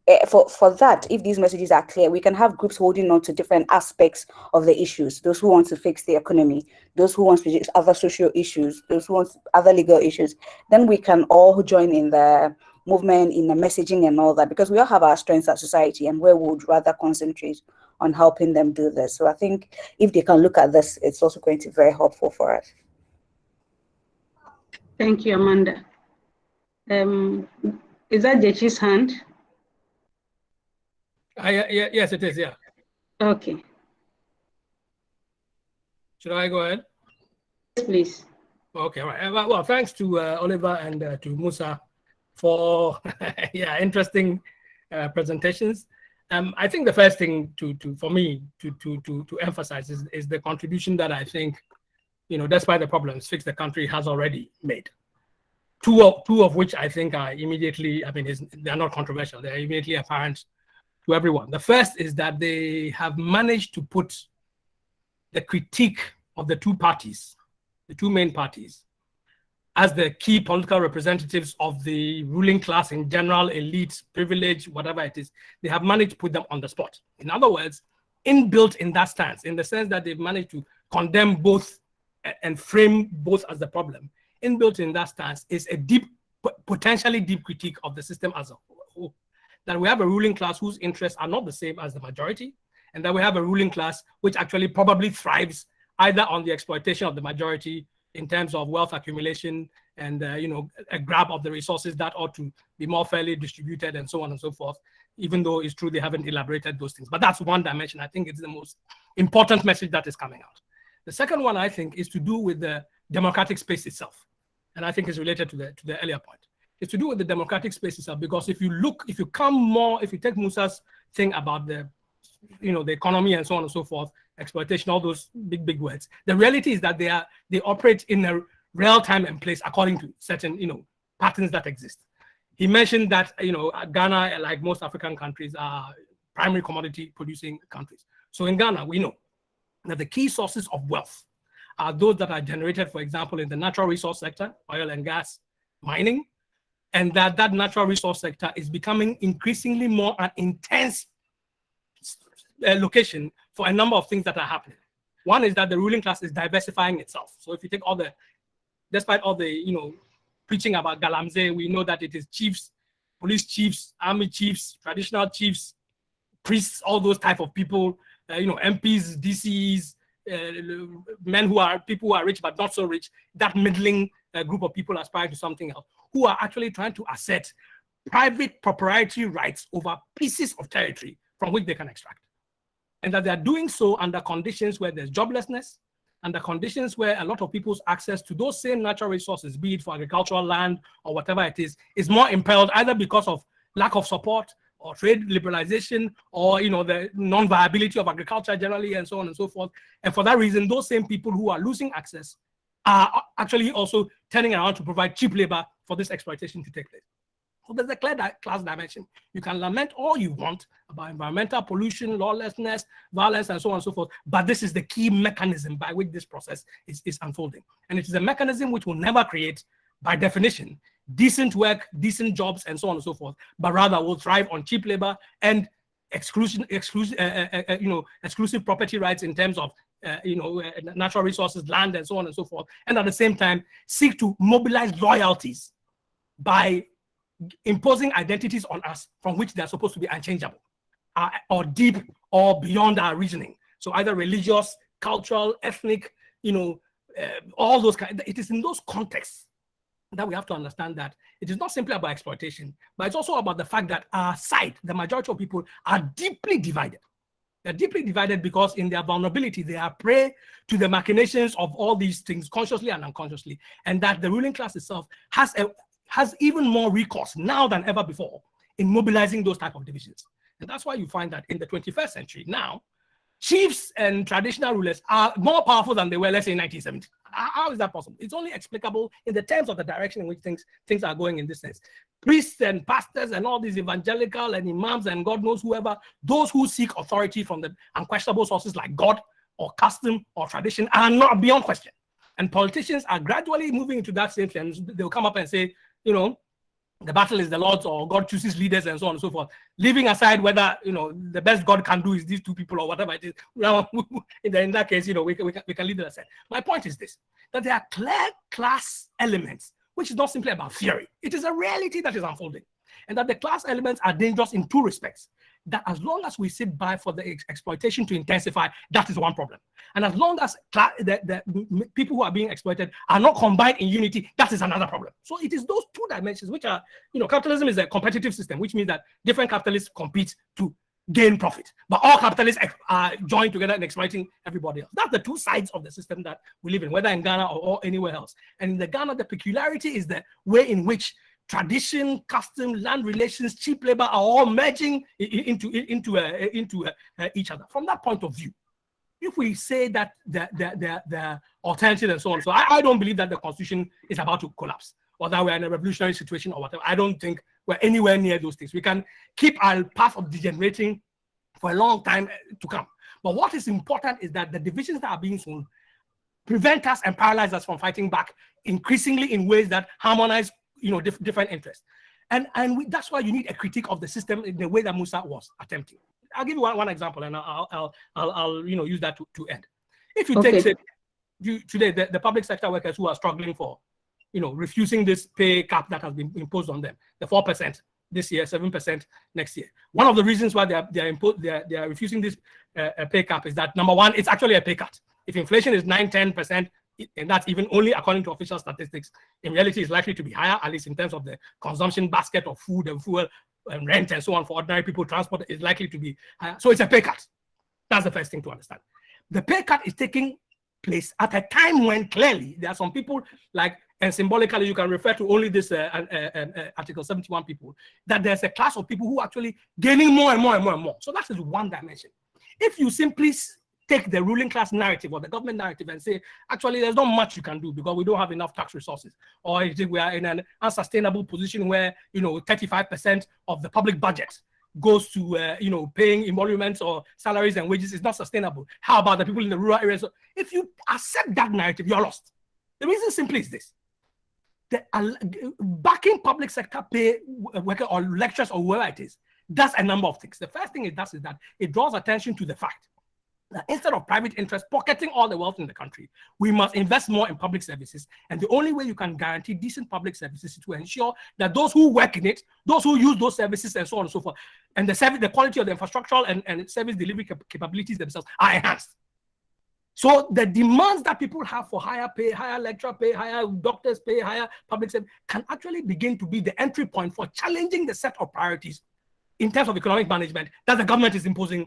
that, if these messages are clear, we can have groups holding on to different aspects of the issues. Those who want to fix the economy, those who want to fix other social issues, those who want other legal issues. Then we can all join in the movement, in the messaging and all that, because we all have our strengths as society and where we would rather concentrate on helping them do this. So I think if they can look at this, it's also going to be very helpful for us. Thank you, Amanda. Is that Jechi's hand? Yes, it is, yeah. Okay. Should I go ahead? Yes, please. Okay, all right. Well, thanks to Oliver and to Musa for interesting presentations. I think the first thing for me to emphasize is the contribution that I think, despite the problems, Fix the Country has already made. Two of which I think are immediately, they're not controversial, they're immediately apparent to everyone. The first is that they have managed to put the critique of the two main parties, as the key political representatives of the ruling class in general, elite, privilege, whatever it is. They have managed to put them on the spot. In other words, inbuilt in that stance, in the sense that they've managed to condemn both and frame both as the problem, inbuilt in that stance is a potentially deep critique of the system as a whole. That we have a ruling class whose interests are not the same as the majority, and that we have a ruling class which actually probably thrives either on the exploitation of the majority in terms of wealth accumulation and a grab of the resources that ought to be more fairly distributed and so on and so forth, even though it's true they haven't elaborated those things. But that's one dimension. I think it's the most important message that is coming out. The second one, I think, is to do with the democratic space itself. And I think it's related to the earlier point. It's to do with the democratic space itself, because if you take Musa's thing about the economy and so on and so forth, exploitation, all those big words, the reality is that they operate in a real time and place according to certain patterns that exist. He mentioned that Ghana, like most African countries, are primary commodity producing countries. So in Ghana, we know that the key sources of wealth are those that are generated, for example, in the natural resource sector, oil and gas, mining, and that natural resource sector is becoming increasingly more an intense location for a number of things that are happening. One is that the ruling class is diversifying itself. So if you take despite all the preaching about Galamsey, we know that it is chiefs, police chiefs, army chiefs, traditional chiefs, priests, all those type of people, MPs, DCs, people who are rich but not so rich, that middling group of people aspiring to something else, who are actually trying to assert private proprietary rights over pieces of territory from which they can extract. And that they're doing so under conditions where there's joblessness, under conditions where a lot of people's access to those same natural resources, be it for agricultural land or whatever it is more impaired, either because of lack of support or trade liberalization or the non-viability of agriculture generally and so on and so forth. And for that reason, those same people who are losing access are actually also turning around to provide cheap labor for this exploitation to take place. So there's a clear class dimension. You can lament all you want about environmental pollution, lawlessness, violence, and so on and so forth, but this is the key mechanism by which this process is unfolding. And it is a mechanism which will never create, by definition, decent work, decent jobs, and so on and so forth, but rather will thrive on cheap labor and exclusive property rights in terms of natural resources, land, and so on and so forth, and at the same time seek to mobilize loyalties by imposing identities on us from which they are supposed to be unchangeable, or deep or beyond our reasoning. So either religious, cultural, ethnic, all those kinds. It is in those contexts that we have to understand that it is not simply about exploitation, but it's also about the fact that our side, the majority of people, are deeply divided. They're deeply divided because in their vulnerability, they are prey to the machinations of all these things, consciously and unconsciously, and that the ruling class itself has even more recourse now than ever before in mobilizing those type of divisions. And that's why you find that in the 21st century now, chiefs and traditional rulers are more powerful than they were, let's say, in 1970. How is that possible? It's only explicable in the terms of the direction in which things are going in this sense. Priests and pastors and all these evangelical and imams and God knows whoever, those who seek authority from the unquestionable sources like God or custom or tradition are not beyond question. And politicians are gradually moving into that same sense. They'll come up and say, you know, the battle is the Lord's, or God chooses leaders and so on and so forth, leaving aside whether, you know, the best God can do is these two people or whatever it is. Now, in that case, you know, we can leave it aside. My point is this, that there are clear class elements, which is not simply about theory. It is a reality that is unfolding. And that the class elements are dangerous in two respects. That as long as we sit by for the exploitation to intensify, that is one problem. And as long as the people who are being exploited are not combined in unity, that is another problem. So it is those two dimensions which are, you know, capitalism is a competitive system, which means that different capitalists compete to gain profit. But all capitalists are joined together and exploiting everybody else. That's the two sides of the system that we live in, whether in Ghana or anywhere else. And in the Ghana, the peculiarity is the way in which tradition, custom, land relations, cheap labor are all merging into each other. From that point of view, if we say that the alternative and so on, so I don't believe that the constitution is about to collapse or that we're in a revolutionary situation or whatever. I don't think we're anywhere near those things. We can keep our path of degenerating for a long time to come. But what is important is that the divisions that are being sown prevent us and paralyze us from fighting back increasingly in ways that harmonize, you know, different interests. And that's why you need a critique of the system in the way that Musa was attempting. I'll give you one example, and I'll you know, use that to end. If you take, say, today the public sector workers who are struggling for, you know, refusing this pay cap that has been imposed on them, the 4% this year, 7% next year. One of the reasons why they are refusing this pay cap is that, number one, it's actually a pay cut. If inflation is 9-10%, and that's even only according to official statistics, in reality it's likely to be higher, at least in terms of the consumption basket of food and fuel and rent and so on for ordinary people. Transport is likely to be higher. So it's a pay cut. That's the first thing to understand. The pay cut is taking place at a time when clearly there are some people, like, and symbolically you can refer to only this Article 71 people, that there's a class of people who are actually gaining more and more and more and more. So that is one dimension. If you simply take the ruling class narrative or the government narrative and say, actually, there's not much you can do because we don't have enough tax resources, or we are in an unsustainable position where, you know, 35% of the public budget goes to, you know, paying emoluments or salaries and wages is not sustainable. How about the people in the rural areas? If you accept that narrative, you're lost. The reason simply is this. Backing public sector pay worker or lecturers or whoever it is does a number of things. The first thing it does is that it draws attention to the fact that instead of private interest pocketing all the wealth in the country, we must invest more in public services. And the only way you can guarantee decent public services is to ensure that those who work in it, those who use those services and so on and so forth, and the quality of the infrastructural and service delivery capabilities themselves are enhanced. So the demands that people have for higher pay, higher lecturer pay, higher doctors pay, higher public service can actually begin to be the entry point for challenging the set of priorities in terms of economic management that the government is imposing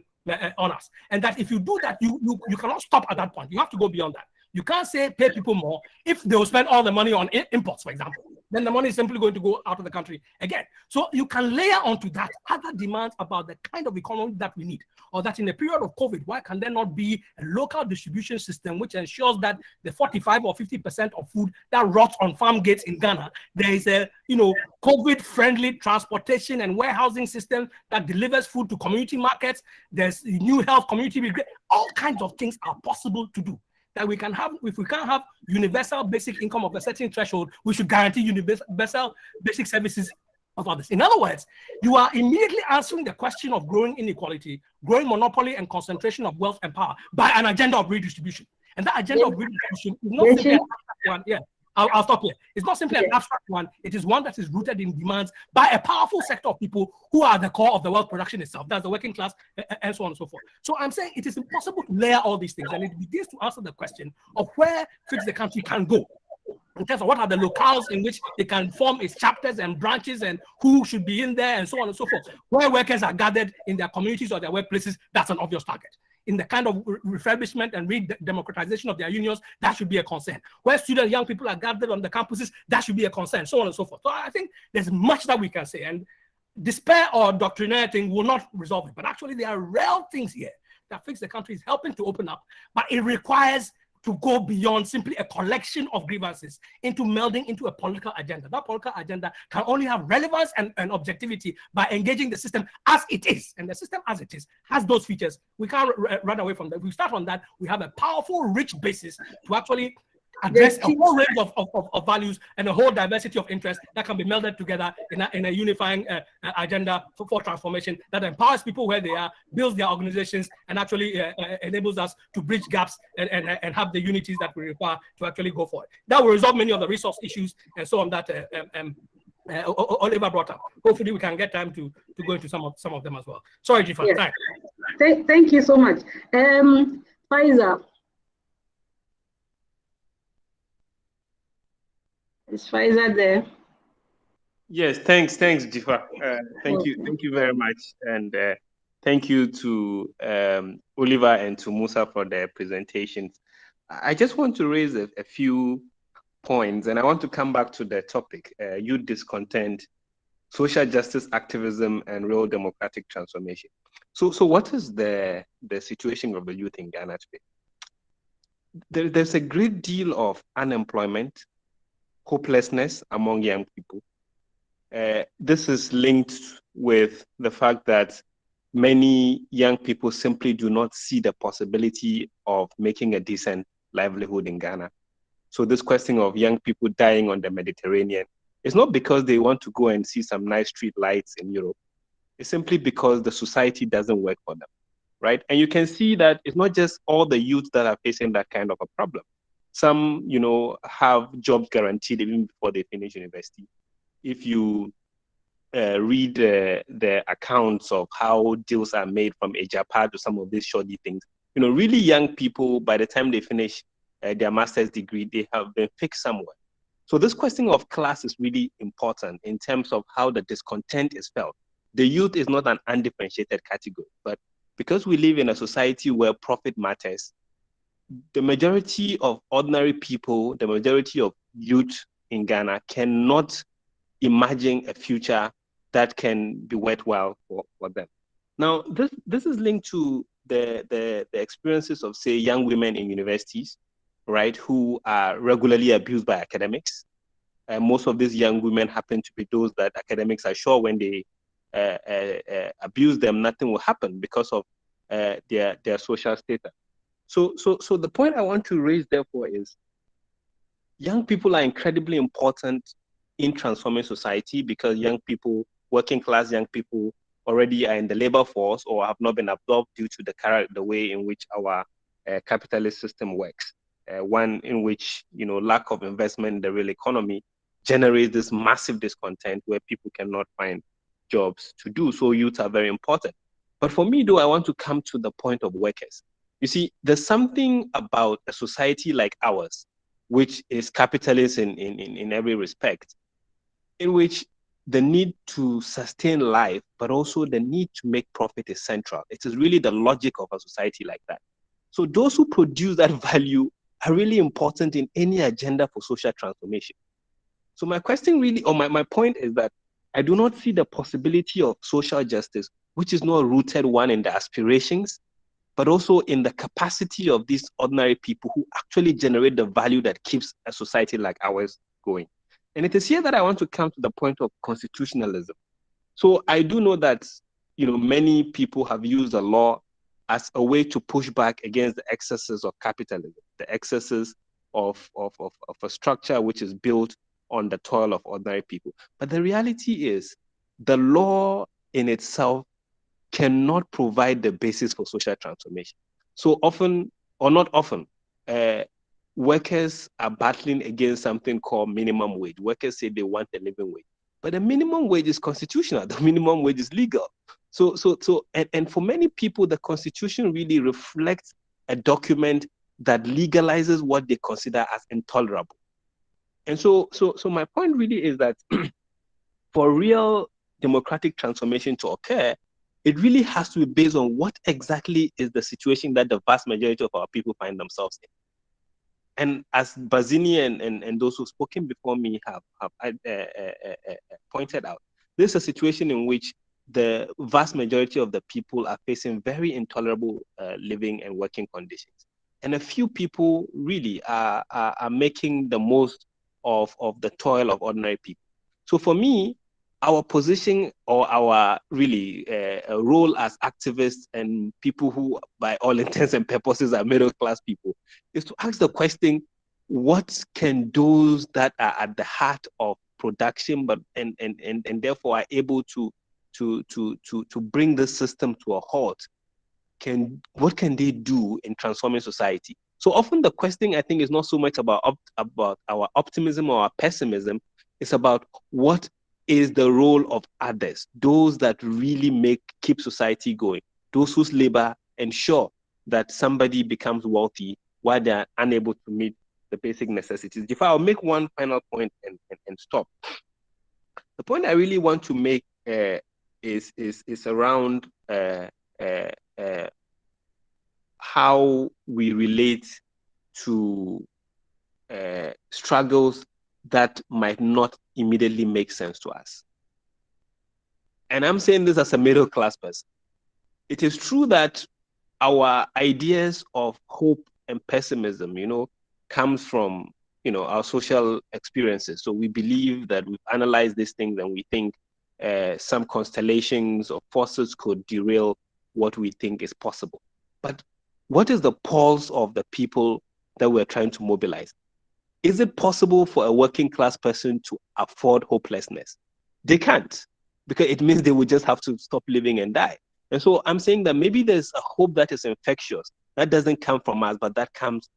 on us. And that if you do that, you cannot stop at that point. You have to go beyond that. You can't say pay people more if they will spend all the money on imports, for example. Then the money is simply going to go out of the country again. So you can layer onto that other demands about the kind of economy that we need, or that in the period of COVID, why can there not be a local distribution system which ensures that the 45 or 50% of food that rots on farm gates in Ghana, there is a, you know, COVID-friendly transportation and warehousing system that delivers food to community markets. There's new health community, all kinds of things are possible to do. That we can have, if we can't have universal basic income of a certain threshold, we should guarantee universal basic services of others. In other words, you are immediately answering the question of growing inequality, growing monopoly and concentration of wealth and power by an agenda of redistribution. And that agenda of redistribution is not simply an abstract one. Yeah, I'll stop here. It's not simply an abstract one. It is one that is rooted in demands by a powerful sector of people who are the core of the wealth production itself. That's the working class and so on and so forth. So I'm saying it is impossible to layer all these things, and it begins to answer the question of where Fix the Country can go in terms of what are the locales in which they can form its chapters and branches and who should be in there and so on and so forth. Where workers are gathered in their communities or their workplaces, that's an obvious target. In the kind of refurbishment and re-democratization of their unions, that should be a concern. Where students, young people are gathered on the campuses, that should be a concern, so on and so forth. So I think there's much that we can say. And despair or doctrinaire thing will not resolve it. But actually, there are real things here that fix the country, is helping to open up. But it requires to go beyond simply a collection of grievances into melding into a political agenda. That political agenda can only have relevance and objectivity by engaging the system as it is. And the system as it is has those features. We can't run away from that. If we start on that, we have a powerful, rich basis to actually address a whole range of values and a whole diversity of interests that can be melded together in a unifying agenda for transformation that empowers people where they are, builds their organizations, and actually enables us to bridge gaps and have the unities that we require to actually go forward. That will resolve many of the resource issues and so on that Oliver brought up. Hopefully, we can get time to go into some of them as well. Sorry, Jifa. Yes. Thank you so much. Faiza. Is Faiza there? Yes, thanks, Jifa. Thank you very much, and thank you to Oliver and to Musa for their presentations. I just want to raise a few points, and I want to come back to the topic: youth discontent, social justice activism, and real democratic transformation. So what is the situation of the youth in Ghana today? There's a great deal of unemployment, hopelessness among young people. This is linked with the fact that many young people simply do not see the possibility of making a decent livelihood in Ghana. So this question of young people dying on the Mediterranean is not because they want to go and see some nice street lights in Europe. It's simply because the society doesn't work for them, right? And you can see that it's not just all the youth that are facing that kind of a problem. Some, have jobs guaranteed even before they finish university. If you read the accounts of how deals are made from Ejapa to some of these shoddy things, really young people, by the time they finish their master's degree, they have been fixed somewhere. So this question of class is really important in terms of how the discontent is felt. The youth is not an undifferentiated category, but because we live in a society where profit matters, the majority of ordinary people, the majority of youth in Ghana cannot imagine a future that can be worthwhile for them. Now, this is linked to the experiences of, say, young women in universities, right, who are regularly abused by academics. Most of these young women happen to be those that academics are sure when they abuse them, nothing will happen because of their social status. So the point I want to raise, therefore, is young people are incredibly important in transforming society because young people, working class young people, already are in the labor force or have not been absorbed due to the way in which our capitalist system works. One in which lack of investment in the real economy generates this massive discontent where people cannot find jobs to do. So youth are very important. But for me, though, I want to come to the point of workers. You see, there's something about a society like ours, which is capitalist in every respect, in which the need to sustain life, but also the need to make profit is central. It is really the logic of a society like that. So those who produce that value are really important in any agenda for social transformation. So my question really, or my point is that I do not see the possibility of social justice, which is not rooted, one, in the aspirations, but also in the capacity of these ordinary people who actually generate the value that keeps a society like ours going. And it is here that I want to come to the point of constitutionalism. So I do know that many people have used the law as a way to push back against the excesses of capitalism, the excesses of a structure which is built on the toil of ordinary people. But the reality is the law in itself cannot provide the basis for social transformation. So often, or not often, workers are battling against something called minimum wage. Workers say they want a living wage, but the minimum wage is constitutional. The minimum wage is legal. So for many people, the Constitution really reflects a document that legalizes what they consider as intolerable. And so my point really is that for real democratic transformation to occur, it really has to be based on what exactly is the situation that the vast majority of our people find themselves in. And as Bazini and those who've spoken before me have pointed out, this is a situation in which the vast majority of the people are facing very intolerable living and working conditions. And a few people really are making the most of the toil of ordinary people. So for me, our position or our really role as activists and people who, by all intents and purposes, are middle-class people, is to ask the question, what can those that are at the heart of production, but and therefore are able to bring the system to a halt, what can they do in transforming society? So often the question, I think, is not so much about our optimism or our pessimism. It's about what is the role of others, those that really keep society going, those whose labor ensure that somebody becomes wealthy while they are unable to meet the basic necessities. If I'll make one final point and stop. The point I really want to make is around how we relate to struggles that might not immediately make sense to us. And I'm saying this as a middle class person. It is true that our ideas of hope and pessimism, comes from, our social experiences. So we believe that we've analyzed these things and we think some constellations of forces could derail what we think is possible. But what is the pulse of the people that we're trying to mobilize? Is it possible for a working class person to afford hopelessness? They can't, because it means they would just have to stop living and die. And so I'm saying that maybe there's a hope that is infectious, that doesn't come from us, but that comes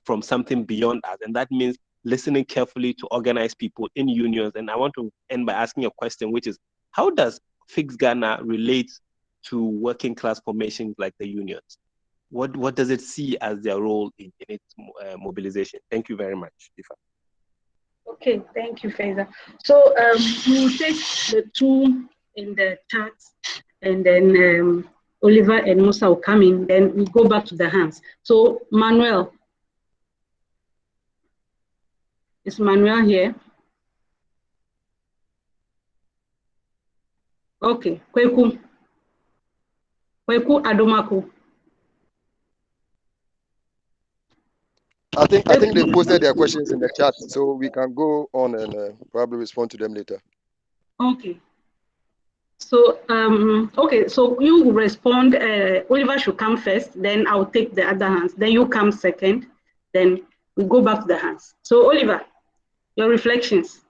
from something beyond us. And that means listening carefully to organized people in unions. And I want to end by asking a question, which is, how does Fix Ghana relate to working class formations like the unions? What does it see as their role in its mobilization? Thank you very much, Ifa. Okay, thank you, Faiza. So we will take the two in the chat, and then Oliver and Musa will come in, then we go back to the hands. So Manuel, is Manuel here? Okay, Kweku Adomaku. I think they posted their questions in the chat, so we can go on and probably respond to them later. Okay. So okay, so you respond. Oliver should come first, then I'll take the other hands. Then you come second, then we go back to the hands. So Oliver, your reflections.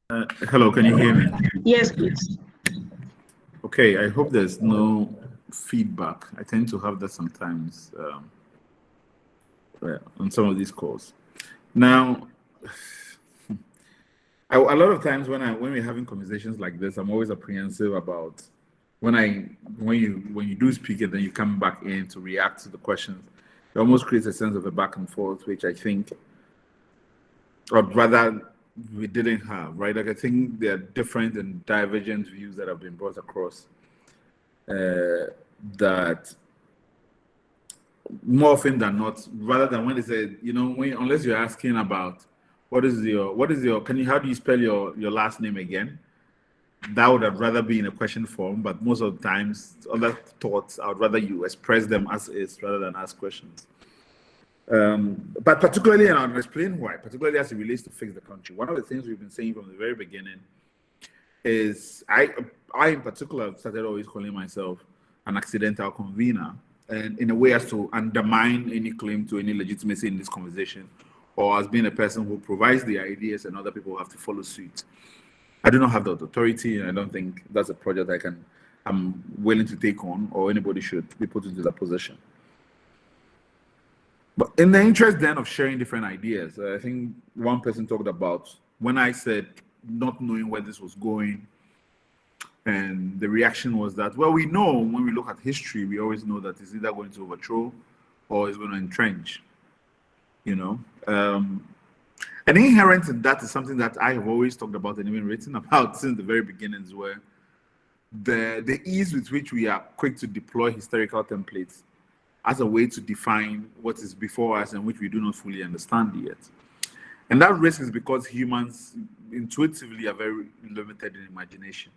Hello, can you hear me? Yes, please. Okay, I hope there's no feedback. I tend to have that sometimes on some of these calls. Now, a lot of times when we're having conversations like this, I'm always apprehensive about when you do speak and then you come back in to react to the questions. It almost creates a sense of a back and forth, which I think, or rather, we didn't have, right? Like, I think there are different and divergent views that have been brought across that more often than not, rather than when they say, unless you're asking about how do you spell your last name again? That would have rather be in a question form, but most of the times, other thoughts, I would rather you express them as is rather than ask questions. But particularly, and I'll explain why, particularly as it relates to Fix the Country. One of the things we've been saying from the very beginning is I in particular started always calling myself an accidental convener, and in a way as to undermine any claim to any legitimacy in this conversation, or as being a person who provides the ideas and other people have to follow suit. I do not have that authority, and I don't think that's a project I'm willing to take on, or anybody should be put into that position. But in the interest then of sharing different ideas, I think one person talked about when I said not knowing where this was going, and the reaction was that, well, we know when we look at history, we always know that it's either going to overthrow or it's going to entrench, And inherent in that is something that I have always talked about and even written about since the very beginnings, where the ease with which we are quick to deploy historical templates as a way to define what is before us and which we do not fully understand yet. And that risk is because humans intuitively are very limited in imagination.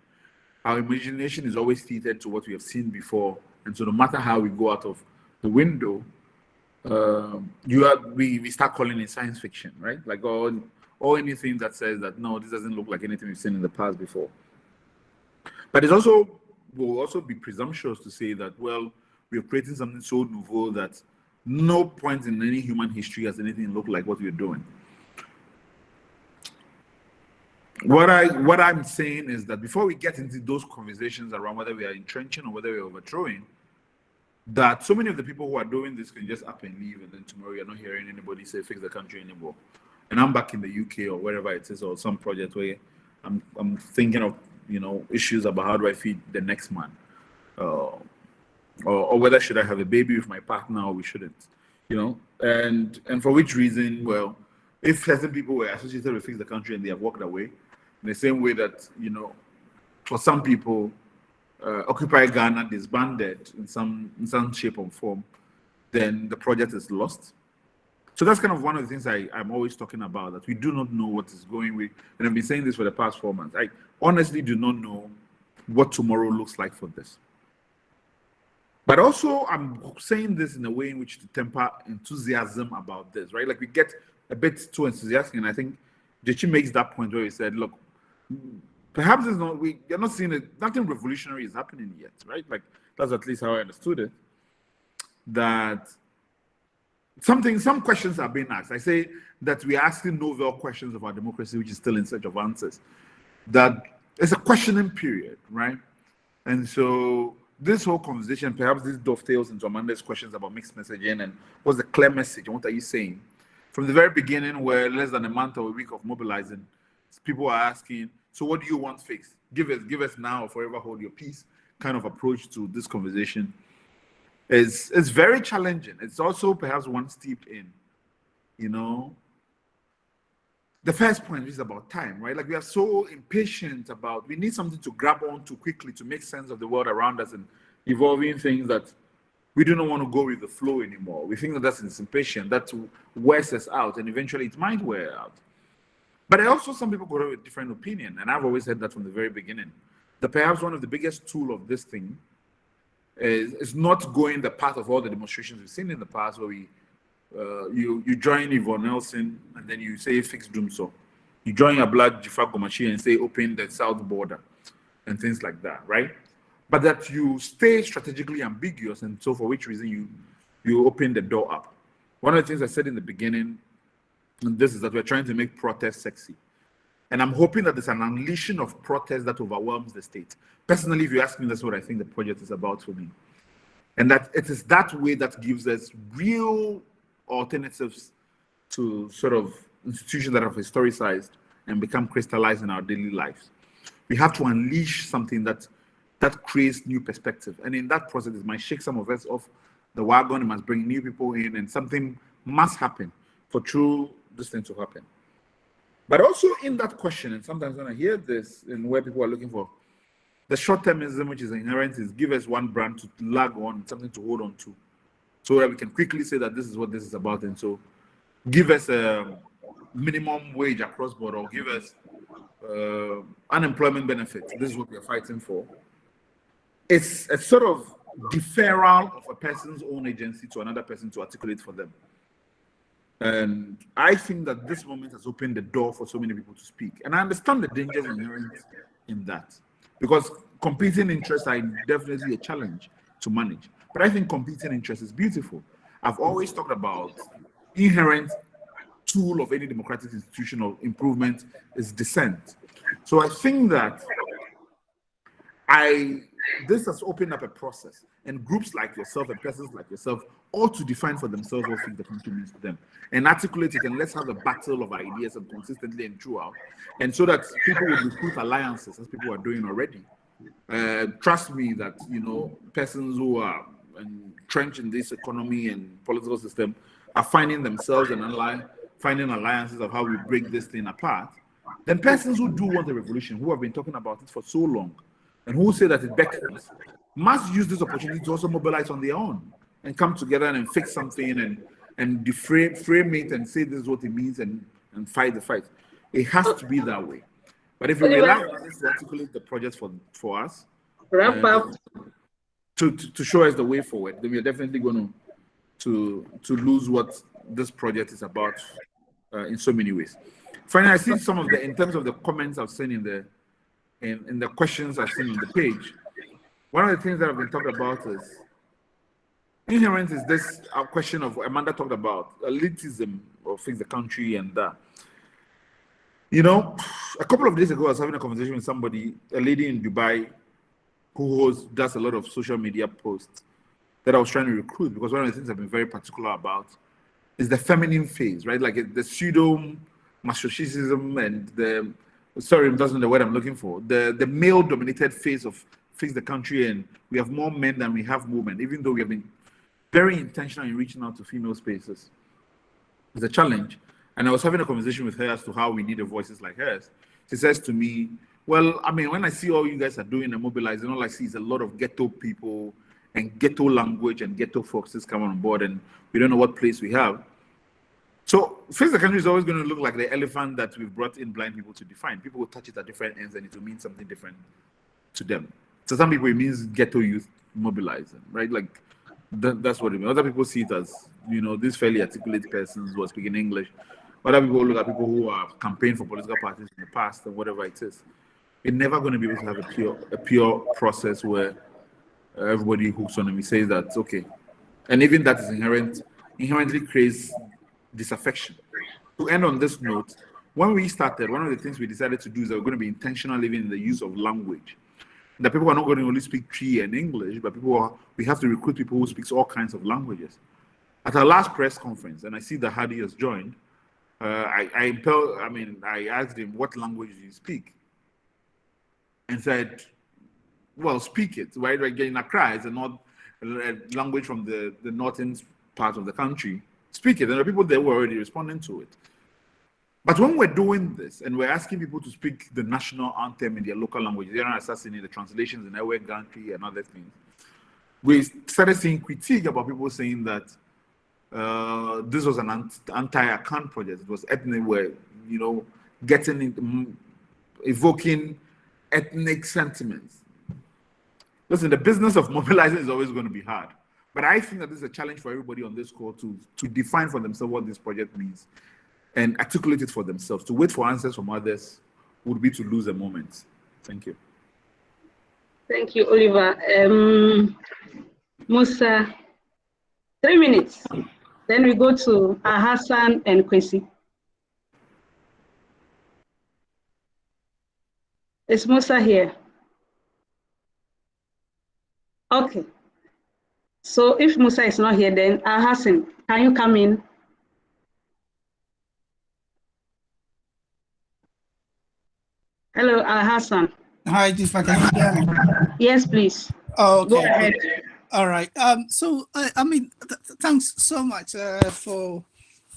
Our imagination is always tethered to what we have seen before. And so no matter how we go out of the window, we start calling it science fiction, right? Like or anything that says that, no, this doesn't look like anything we've seen in the past before. But will also be presumptuous to say that, well, we're creating something so nouveau that no point in any human history has anything looked like what we're doing. What I'm saying is that before we get into those conversations around whether we are entrenching or whether we're overthrowing, that so many of the people who are doing this can just up and leave, and then tomorrow you're not hearing anybody say fix the country anymore. And I'm back in the UK or wherever it is, or some project where I'm thinking of, you know, issues about how do I feed the next man, or whether should I have a baby with my partner or we shouldn't, you know, and for which reason? Well, if certain people were associated with fix the country and they have walked away, in the same way that, you know, for some people, Occupy Ghana disbanded in some shape or form, then the project is lost. So that's kind of one of the things I'm always talking about, that we do not know what is going with, and I've been saying this for the past 4 months. I honestly do not know what tomorrow looks like for this. But also, I'm saying this in a way in which to temper enthusiasm about this, right? Like we get a bit too enthusiastic, and I think Dechi makes that point where he said, look, perhaps you're not seeing it, nothing revolutionary is happening yet, right? Like that's at least how I understood it. That some questions are being asked. I say that we are asking novel questions of our democracy, which is still in search of answers. That it's a questioning period, right? And so this whole conversation, perhaps this dovetails into Amanda's questions about mixed messaging and what's the clear message and what are you saying? From the very beginning, where less than a month or a week of mobilizing, people are asking, so what do you want fixed? Give us now or forever hold your peace kind of approach to this conversation. It's very challenging. It's also perhaps one steeped in, you know, the first point is about time, right? Like we are so impatient about, we need something to grab onto quickly to make sense of the world around us and evolving things that we do not want to go with the flow anymore. We think that that's impatient, that wears us out, and eventually it might wear out. But also some people go with a different opinion, and I've always said that from the very beginning, that perhaps one of the biggest tools of this thing is not going the path of all the demonstrations we've seen in the past, where you join Yvonne Nelson and then you say fix Dumso. You join a blood Jifra Gomachi and say open the south border and things like that, right? But that you stay strategically ambiguous, and so for which reason you open the door up. One of the things I said in the beginning, and this is that we're trying to make protest sexy. And I'm hoping that there's an unleashing of protest that overwhelms the state. Personally, if you ask me, that's what I think the project is about for me. And that it is that way that gives us real alternatives to sort of institutions that have historicized and become crystallized in our daily lives. We have to unleash something that creates new perspective. And in that process, it might shake some of us off the wagon, it must bring new people in, and something must happen for true this thing to happen. But also in that question, and sometimes when I hear this and where people are looking for, the short-termism which is inherent is give us one brand to lag on, something to hold on to, so that we can quickly say that this is what this is about. And so give us a minimum wage across board, or give us unemployment benefits. This is what we are fighting for. It's a sort of deferral of a person's own agency to another person to articulate for them. And I think that this moment has opened the door for so many people to speak. And I understand the dangers inherent in that, because competing interests are definitely a challenge to manage. But I think competing interests is beautiful. I've always talked about inherent tool of any democratic institutional improvement is dissent. So I think that this has opened up a process, and groups like yourself and persons like yourself ought to define for themselves what think the country means to them and articulate it, and let's have a battle of ideas and consistently and throughout, and so that people will recruit alliances as people are doing already. Trust me that, you know, persons who are entrenched in this economy and political system are finding themselves and finding alliances of how we break this thing apart. Then persons who do want a revolution, who have been talking about it for so long, and who say that it beckons, must use this opportunity to also mobilize on their own and come together and fix something and frame it and say this is what it means and and fight the fight. It has to be that way. But if we Oliver, rely on others to articulate the project for us, wrap up. to show us the way forward, then we're definitely going to lose what this project is about in so many ways. Finally, I see some of the, in terms of the comments I've seen in the questions I've seen on the page. One of the things that have been talked about is inherent is this question of Amanda talked about elitism or fix the country and that. You know, a couple of days ago, I was having a conversation with somebody, a lady in Dubai, who does a lot of social media posts that I was trying to recruit, because one of the things I've been very particular about is the feminine phase, right? Like the pseudo masochism and that's not the word I'm looking for. The male dominated phase of fix the country, and we have more men than we have women, even though we have been very intentional in reaching out to female spaces. It's a challenge. And I was having a conversation with her as to how we need voices like hers. She says to me, well, I mean, when I see all you guys are doing and mobilizing, all I see is a lot of ghetto people and ghetto language and ghetto foxes coming on board, and we don't know what place we have. So Face the Country is always going to look like the elephant that we've brought in blind people to define. People will touch it at different ends and it will mean something different to them. So some people, it means ghetto youth mobilizing, right? Like that's what it means. Other people see it as, you know, these fairly articulate persons who are speaking English. Other people look at people who are campaigning for political parties in the past and whatever it is. We're never going to be able to have a pure process where everybody hooks on and we say that's okay. And even that is inherently creates disaffection. To end on this note, when we started, one of the things we decided to do is that we're going to be intentional even in the use of language. That people are not going to only speak Tree and English, but we have to recruit people who speak all kinds of languages. At our last press conference, and I see that Hadi has joined, I asked him, what language do you speak? And said, well, speak it, right? Like in Accra, it's not a language from the northern part of the country. Speak it. And there are people there who are already responding to it. But when we're doing this and we're asking people to speak the national anthem in their local language, they're not assassinating the translations in our country and other things. We started seeing critique about people saying that this was an anti-Akan project. It was ethnic, where, you know, evoking ethnic sentiments. Listen, the business of mobilizing is always going to be hard. But I think that this is a challenge for everybody on this call to define for themselves what this project means and articulate it for themselves. To wait for answers from others would be to lose a moment. Thank you. Thank you, Oliver. Musa, 3 minutes. Then we go to Hassan and Kwesi. Is Musa here? Okay. So if Musa is not here, then Hassan, can you come in? Hello, Hassan. Hi, Jifa, can you hear me? Yes, please. Oh, okay. Go ahead. All right. So thanks so much for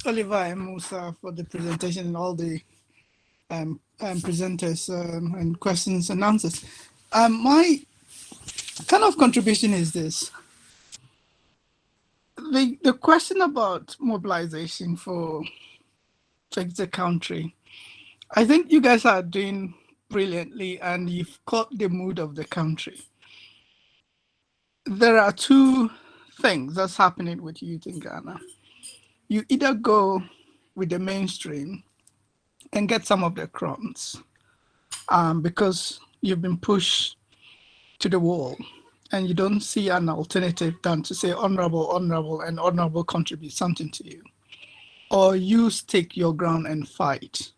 Oliver and Musa for the presentation and all the presenters and questions and answers. My kind of contribution is this. The question about mobilization for Fix the Country, I think you guys are doing brilliantly and you've caught the mood of the country. There are two things that's happening with youth in Ghana. You either go with the mainstream and get some of the crumbs because you've been pushed to the wall and you don't see an alternative than to say honorable, and honorable contribute something to you. Or you stick your ground and fight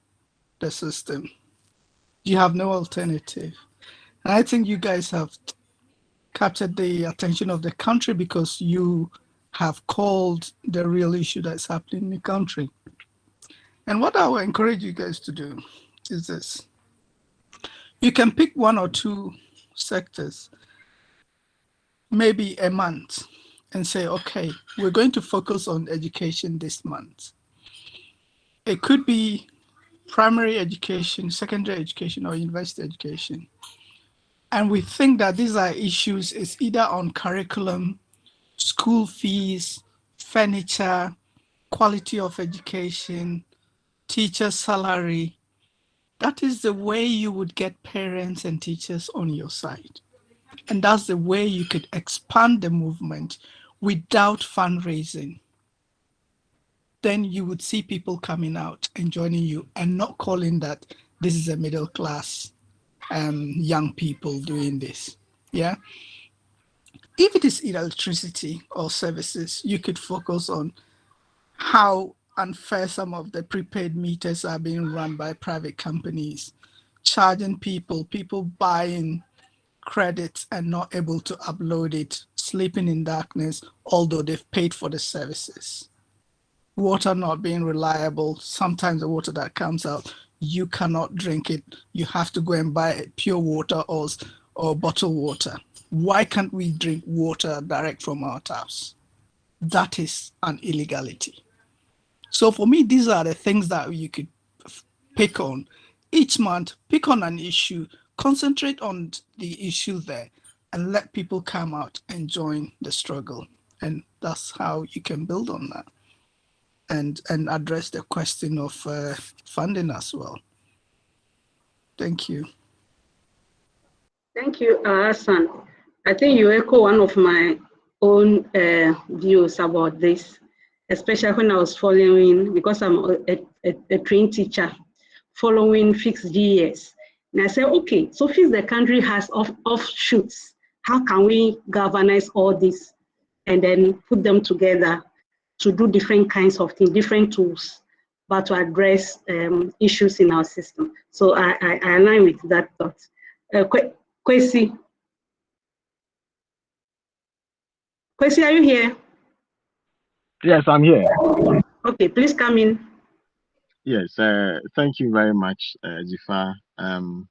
the system. You have no alternative. And I think you guys have captured the attention of the country because you have called the real issue that's happening in the country. And what I will encourage you guys to do is this. You can pick one or two sectors, maybe a month, and say, okay, we're going to focus on education this month. It could be primary education, secondary education, or university education. And we think that these are issues is either on curriculum, school fees, furniture, quality of education, teacher salary, that is the way you would get parents and teachers on your side. And that's the way you could expand the movement without fundraising. Then you would see people coming out and joining you and not calling that this is a middle class young people doing this. Yeah. If it is electricity or services, you could focus on how unfair some of the prepaid meters are being run by private companies, charging people buying credits and not able to upload it, sleeping in darkness, although they've paid for the services. Water not being reliable. Sometimes the water that comes out, you cannot drink it. You have to go and buy pure water or bottled water. Why can't we drink water direct from our taps? That is an illegality. So for me, these are the things that you could pick on. Each month, pick on an issue, concentrate on the issue there, and let people come out and join the struggle. And that's how you can build on that and address the question of funding as well. Thank you. Thank you, Hassan. I think you echo one of my own views about this, especially when I was following, because I'm a trained teacher, following fixed GES. And I said, okay, so since the country has offshoots, how can we galvanize all this and then put them together to do different kinds of things, different tools, but to address issues in our system? So I align with that thought. Kwesi, are you here? Yes, I'm here. Okay, please come in. Yes, thank you very much, Jifa. I'm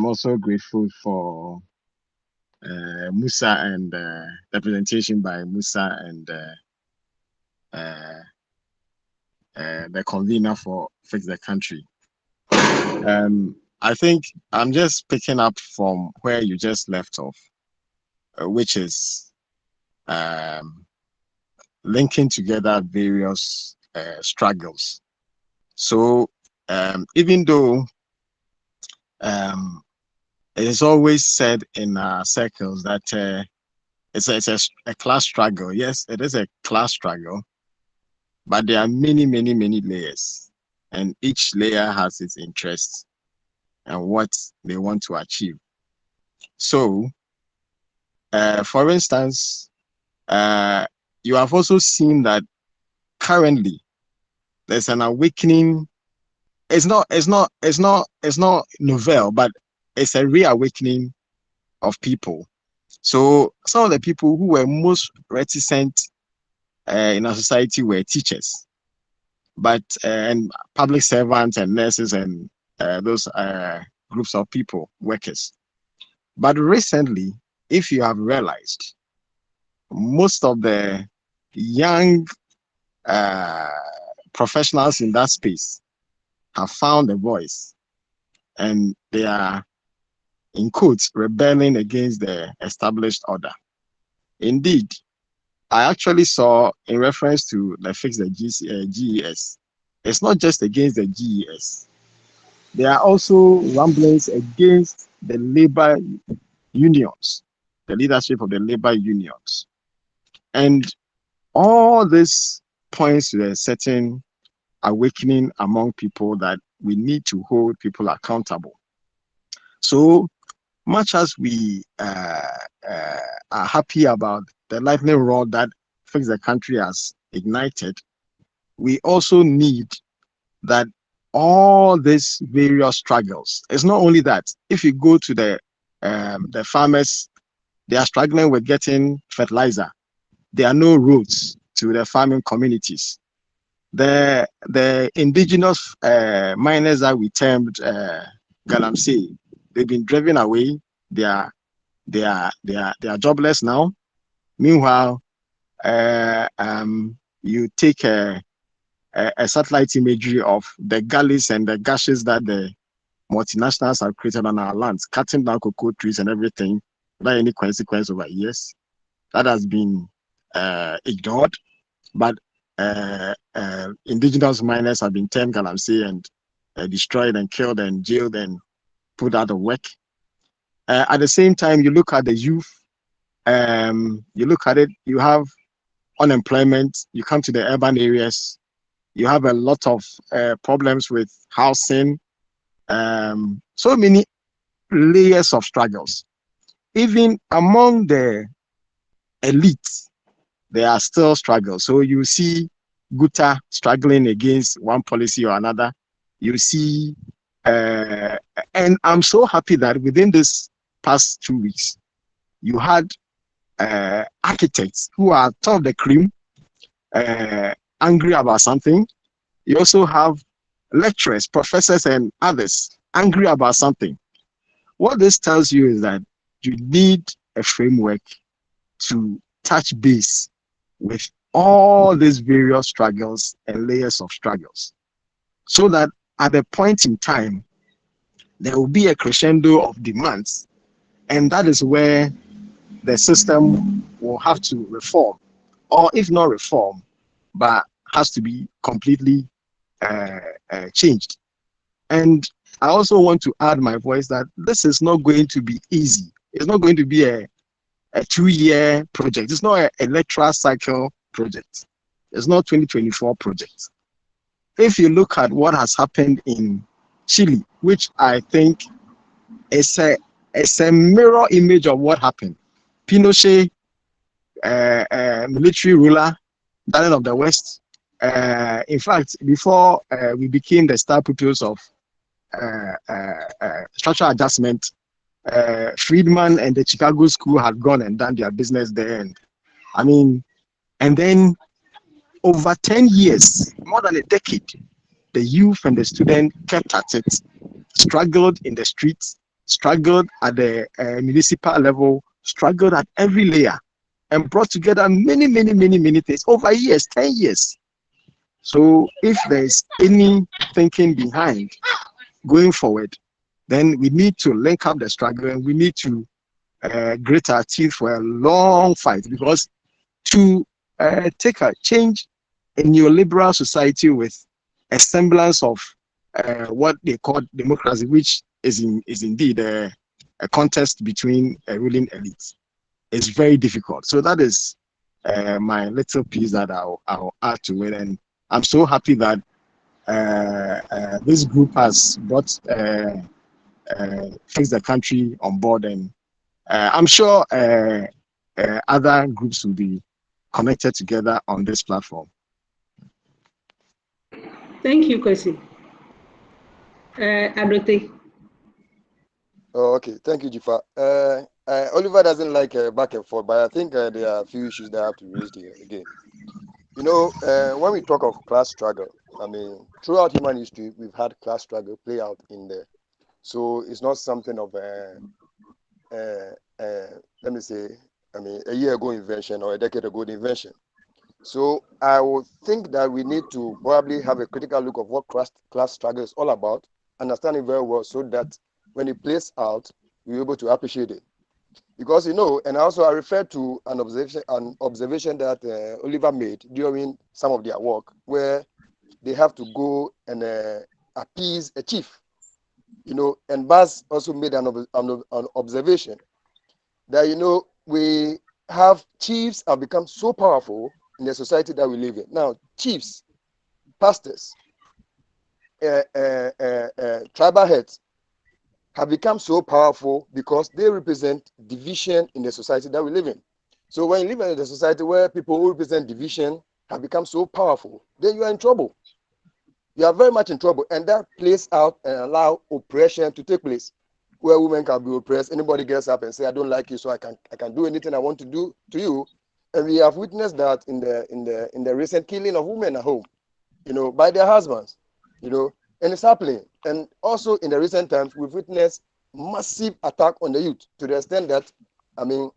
also grateful for Musa and the presentation by Musa and the convener for Fix the Country. I think I'm just picking up from where you just left off, which is linking together various struggles. So even though it is always said in circles that it's a class struggle. Yes, it is a class struggle, but there are many layers, and each layer has its interests and what they want to achieve. So, for instance, you have also seen that currently there's an awakening. It's not novel, but it's a reawakening of people. So some of the people who were most reticent in our society were teachers, but and public servants and nurses and those groups of people, workers. But recently, if you have realized, most of the young professionals in that space have found a voice, and they are, in quotes, rebelling against the established order. Indeed, I actually saw, in reference to the Fix the GES, it's not just against the GES. There are also rumblings against the labor unions, the leadership of the labor unions. And all this points to a certain awakening among people that we need to hold people accountable. So much as we are happy about the lightning rod that Fix the Country has ignited, we also need that all these various struggles. It's not only that. If you go to the farmers, they are struggling with getting fertilizer. There are no roads to the farming communities. The indigenous miners that we termed Galamsey, they've been driven away. They are jobless now. Meanwhile, you take a satellite imagery of the gullies and the gashes that the multinationals have created on our lands, cutting down cocoa trees and everything without any consequence over years. That has been ignored. But indigenous miners have been turned galamsey and destroyed and killed and jailed and put out of work. At the same time, you look at the youth, you look at it, you have unemployment, you come to the urban areas, you have a lot of problems with housing, so many layers of struggles. Even among the elite, there are still struggles. So you see Guta struggling against one policy or another. You see, and I'm so happy that within this past 2 weeks, you had architects who are top of the cream, angry about something. You also have lecturers, professors, and others angry about something. What this tells you is that you need a framework to touch base with all these various struggles and layers of struggles, so that at a point in time, there will be a crescendo of demands, and that is where the system will have to reform, or if not reform, but has to be completely changed. And I also want to add my voice that this is not going to be easy. It's not going to be a 2-year project. It's not an electoral cycle project. It's not 2024 project. If you look at what has happened in Chile, which I think is a mirror image of what happened. Pinochet, military ruler, darling of the West. In fact, before we became the star pupils of structural adjustment, Friedman and the Chicago School had gone and done their business there. And I mean, and then over 10 years, more than a decade, the youth and the student kept at it, struggled in the streets, struggled at the municipal level, struggled at every layer, and brought together many things over years, 10 years. So if there's any thinking behind going forward, then we need to link up the struggle, and we need to grit our teeth for a long fight, because to take a change in neoliberal society with a semblance of what they call democracy, which is indeed a contest between ruling elites, is very difficult. So that is my little piece that I'll add to it. And I'm so happy that this group has brought Fix the Country on board, and I'm sure other groups will be connected together on this platform. Thank you, Kwesi. Adote. Oh, okay. Thank you, Jifa. Oliver doesn't like back and forth, but I think there are a few issues that I have to raise here again. You know, when we talk of class struggle, I mean, throughout human history, we've had class struggle play out in there. So it's not something of let me say, I mean, a year ago invention or a decade ago invention. So I would think that we need to probably have a critical look of what class struggle is all about, understand it very well, so that when it plays out, we're able to appreciate it. Because, you know, and also I refer to an observation that Oliver made during some of their work, where they have to go and appease a chief, you know, and Baz also made an observation that, you know, we have chiefs have become so powerful in the society that we live in. Now, chiefs, pastors, tribal heads have become so powerful because they represent division in the society that we live in. So when you live in a society where people who represent division have become so powerful, then you are in trouble. You are very much in trouble, and that plays out and allow oppression to take place, where women can be oppressed. Anybody gets up and say, "I don't like you, so I can do anything I want to do to you." And we have witnessed that in the recent killing of women at home, you know, by their husbands, you know, and it's happening. And also in the recent times, we've witnessed massive attack on the youth to the extent that, I mean,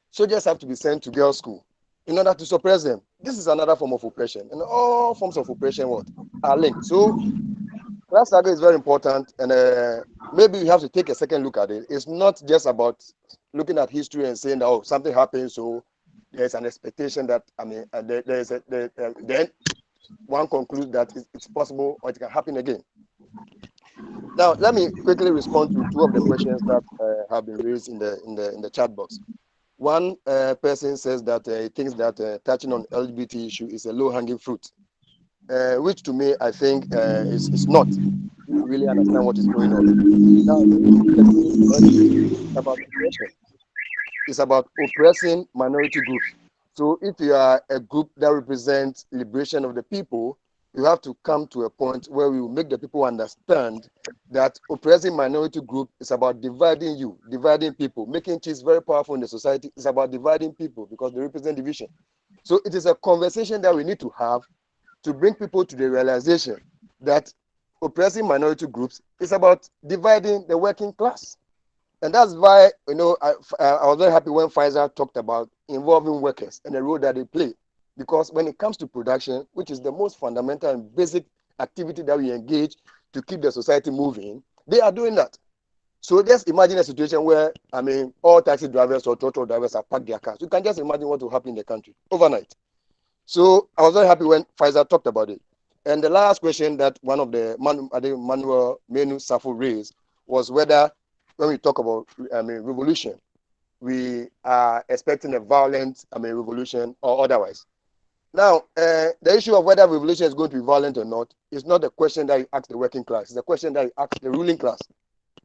soldiers have to be sent to girls' school in order to suppress them. This is another form of oppression, and all forms of oppression are linked. So class struggle is very important, and maybe we have to take a second look at it. It's not just about looking at history and saying that, oh, something happened, so there's an expectation that, then one concludes that it's possible or it can happen again. Now, let me quickly respond to two of the questions that have been raised in the chat box. One person says that he thinks that touching on LGBT issue is a low-hanging fruit, which to me I think is not. If you really understand what is going on. Now, it's about oppression. It's about oppressing minority groups. So if you are a group that represents liberation of the people, you have to come to a point where we will make the people understand that oppressing minority group is about dividing you, dividing people. Making things very powerful in the society is about dividing people because they represent division. So it is a conversation that we need to have to bring people to the realization that oppressing minority groups is about dividing the working class. And that's why, I was very happy when Pfizer talked about involving workers and the role that they play. Because when it comes to production, which is the most fundamental and basic activity that we engage to keep the society moving, they are doing that. So just imagine a situation where, all taxi drivers or total drivers are parked their cars. You can just imagine what will happen in the country overnight. So I was very happy when Pfizer talked about it. And the last question that one of the Manuel Menu Safo raised was whether, when we talk about revolution, we are expecting a violent revolution or otherwise. Now, the issue of whether revolution is going to be violent or not is not a question that you ask the working class. It's a question that you ask the ruling class.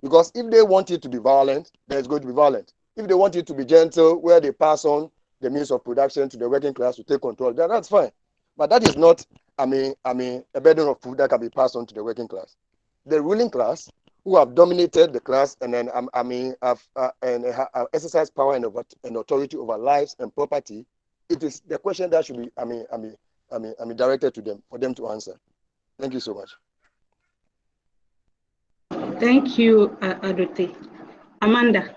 Because if they want it to be violent, then it's going to be violent. If they want it to be gentle, where they pass on the means of production to the working class to take control, then that's fine. But that is not, a burden of food that can be passed on to the working class. The ruling class, who have dominated the class and then have exercised power and authority over lives and property, it is the question that should be directed to them for them to answer. Thank you so much. Thank you, Adote. Amanda.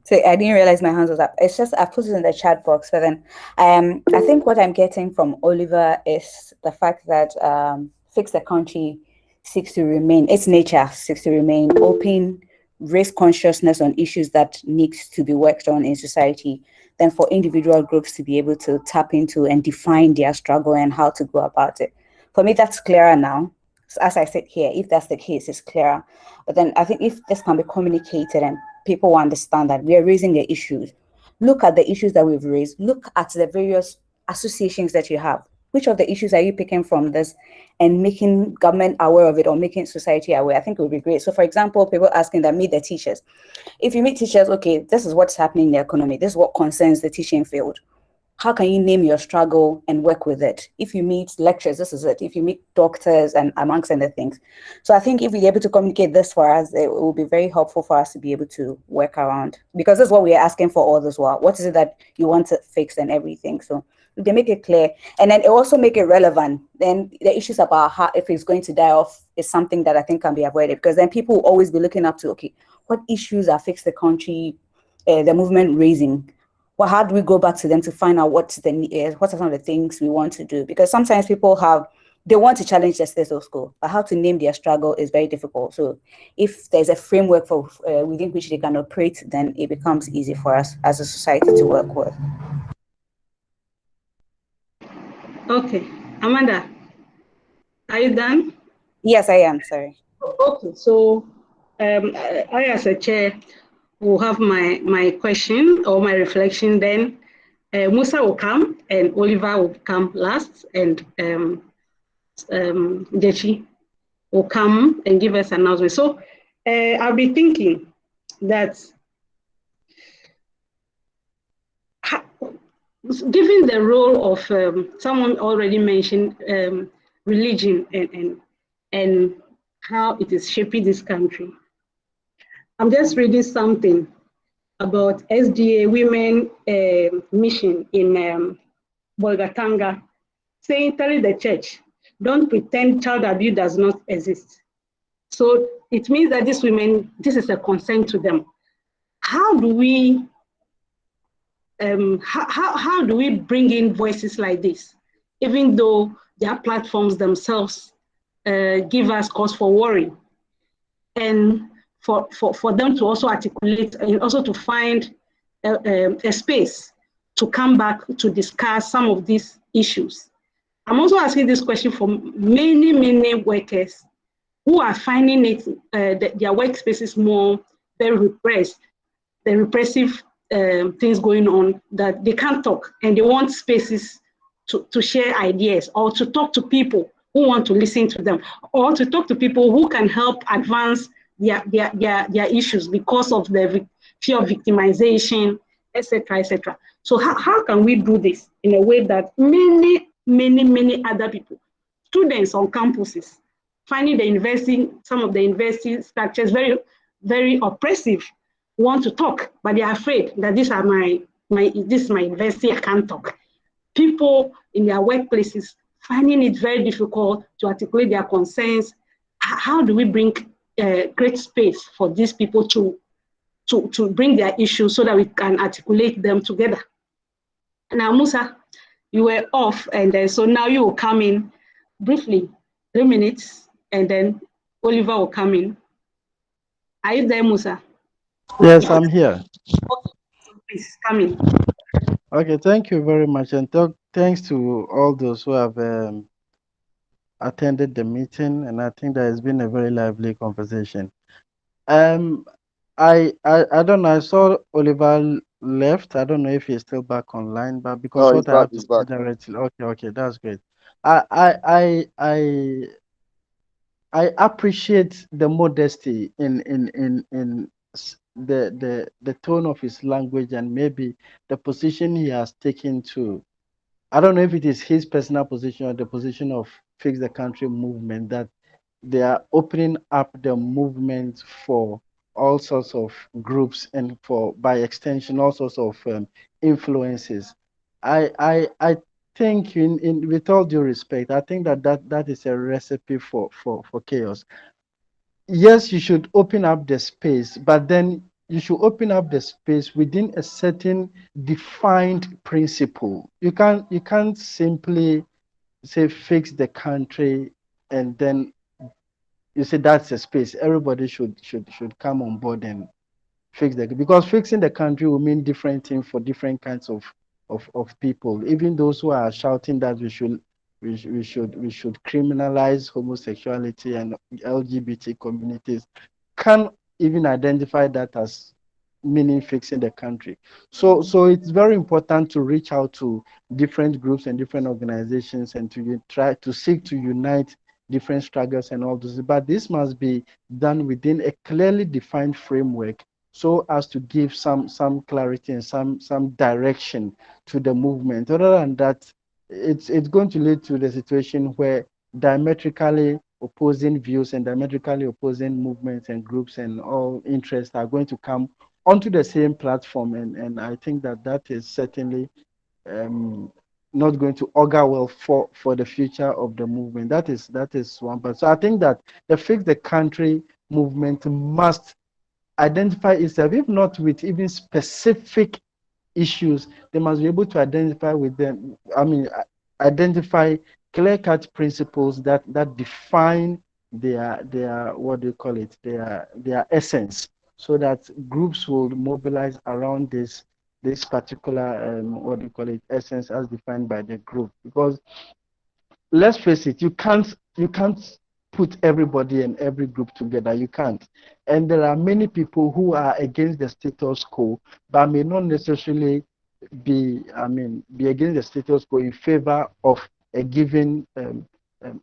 So I didn't realize my hands was up. It's just I put it in the chat box, but then I think what I'm getting from Oliver is the fact that Fix the Country seeks to remain, its nature seeks to remain open, raise consciousness on issues that needs to be worked on in society, then for individual groups to be able to tap into and define their struggle and how to go about it. For me, that's clearer now. So as I said here, if that's the case, it's clearer. But then I think if this can be communicated and people will understand that we are raising the issues, look at the issues that we've raised, look at the various associations that you have. Which of the issues are you picking from this and making government aware of it or making society aware? I think it would be great. So for example, people asking that meet the teachers. If you meet teachers, okay, this is what's happening in the economy. This is what concerns the teaching field. How can you name your struggle and work with it? If you meet lecturers, this is it. If you meet doctors and amongst other things. So I think if we're able to communicate this for us, it will be very helpful for us to be able to work around, because this is what we're asking for all this while. What is it that you want to fix and everything? So if they make it clear, and then it also make it relevant, then the issues about how, if it's going to die off is something that I think can be avoided, because then people will always be looking up to, okay, what issues are Fix the Country, the movement raising? Well, how do we go back to them to find out what are some of the things we want to do? Because sometimes people they want to challenge the status quo, but how to name their struggle is very difficult. So if there's a framework for within which they can operate, then it becomes easy for us as a society to work with. Okay, Amanda, are you done? Yes, I am, sorry. Okay, so I as a chair will have my question or my reflection, then Musa will come and Oliver will come last, and Dechi will come and give us an announcement. So I'll be thinking that given the role of someone already mentioned religion and how it is shaping this country, I'm just reading something about SDA women mission in Bolgatanga, saying, tell the church, don't pretend child abuse does not exist. So it means that these women, this is a concern to them. How do we how do we bring in voices like this, even though their platforms themselves give us cause for worry, and for them to also articulate and also to find a space to come back to discuss some of these issues. I'm also asking this question for many, many workers who are finding it their workspaces more very repressed, the repressive things going on, that they can't talk and they want spaces to share ideas or to talk to people who want to listen to them, or to talk to people who can help advance their issues because of the fear of victimization, etc., etc. So how can we do this in a way that many other people, students on campuses, finding the university, some of the university structures very, very oppressive, want to talk, but they are afraid that this is my university, I can't talk. People in their workplaces finding it very difficult to articulate their concerns. How do we bring great space for these people to bring their issues so that we can articulate them together? Now, Musa, you were off, and then so now you will come in briefly, 3 minutes, and then Oliver will come in. Are you there, Musa? Yes, I'm here. Okay, so please come in. Okay, thank you very much, and thanks to all those who have attended the meeting, and I think there has been a very lively conversation. I don't know. I saw Oliver left. I don't know if he's still back online, but because No, he's what I back. have to He's say back. directly. Okay, that's great. I appreciate the modesty in the tone of his language, and maybe the position he has taken to, I don't know if it is his personal position or the position of Fix the Country movement, that they are opening up the movement for all sorts of groups, and for, by extension, all sorts of influences. I think, with all due respect, I think that is a recipe for chaos. Yes, you should open up the space, but then you should open up the space within a certain defined principle. You can't simply say fix the country, and then you say that's a space. Everybody should come on board and fix the, because fixing the country will mean different things for different kinds of people. Even those who are shouting that we should criminalize homosexuality and LGBT communities can even identify that as meaning fixing the country. So it's very important to reach out to different groups and different organizations, and to try to seek to unite different struggles and all this. But this must be done within a clearly defined framework, so as to give some clarity and some direction to the movement. Other than that, it's going to lead to the situation where diametrically opposing views and diametrically opposing movements and groups and all interests are going to come onto the same platform, and I think that is certainly not going to augur well for the future of the movement. That is one part. So I think that the Fix the Country movement must identify itself, if not with even specific issues, they must be able to identify with them. I mean, identify clear-cut principles that define their what do you call it, their essence, so that groups will mobilize around this particular what do you call it, essence as defined by the group. Because let's face it, you can't put everybody and every group together. You can't. And there are many people who are against the status quo, but may not necessarily be against the status quo in favor of a given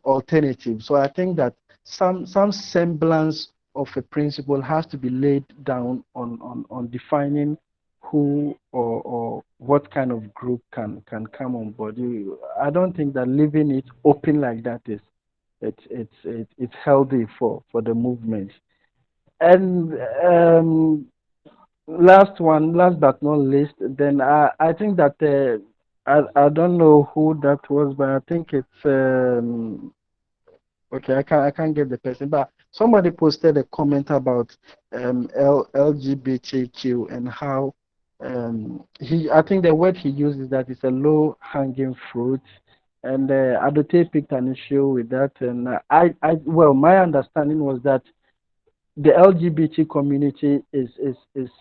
alternative. So I think that some semblance of a principle has to be laid down on defining who or what kind of group can come on board. I don't think that leaving it open like that is it's healthy for the movement. And last but not least, then I think that I don't know who that was, but I think it's okay, I can't get the person, but somebody posted a comment about LGBTQ, and how I think the word he used is that it's a low hanging fruit, and Adote picked an issue with that, and well, my understanding was that the LGBT community is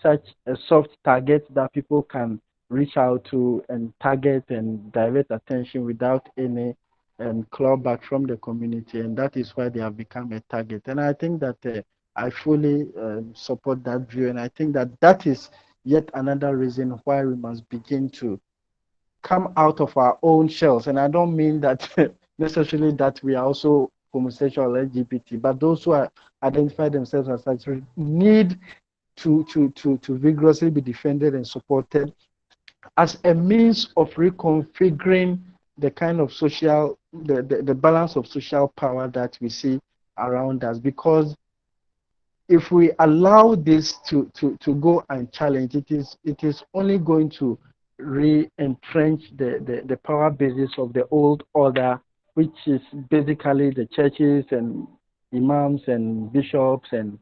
such a soft target that people can reach out to and target and divert attention without any clawback from the community, and that is why they have become a target. And I think that I fully support that view, and I think that that is yet another reason why we must begin to come out of our own shells. And I don't mean that necessarily that we are also homosexual or LGBT, but those who are identify themselves as such need to vigorously be defended and supported as a means of reconfiguring the kind of social, the balance of social power that we see around us. Because if we allow this to go unchallenged, it is only going to re-entrench the power basis of the old order, which is basically the churches and imams and bishops and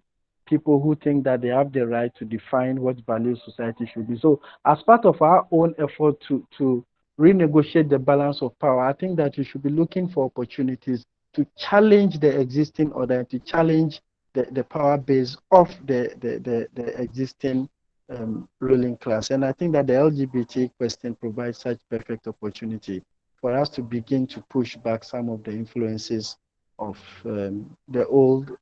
people who think that they have the right to define what values society should be. So as part of our own effort to renegotiate the balance of power, I think that we should be looking for opportunities to challenge the existing order, to challenge the power base of the existing ruling class. And I think that the LGBT question provides such perfect opportunity for us to begin to push back some of the influences of the old,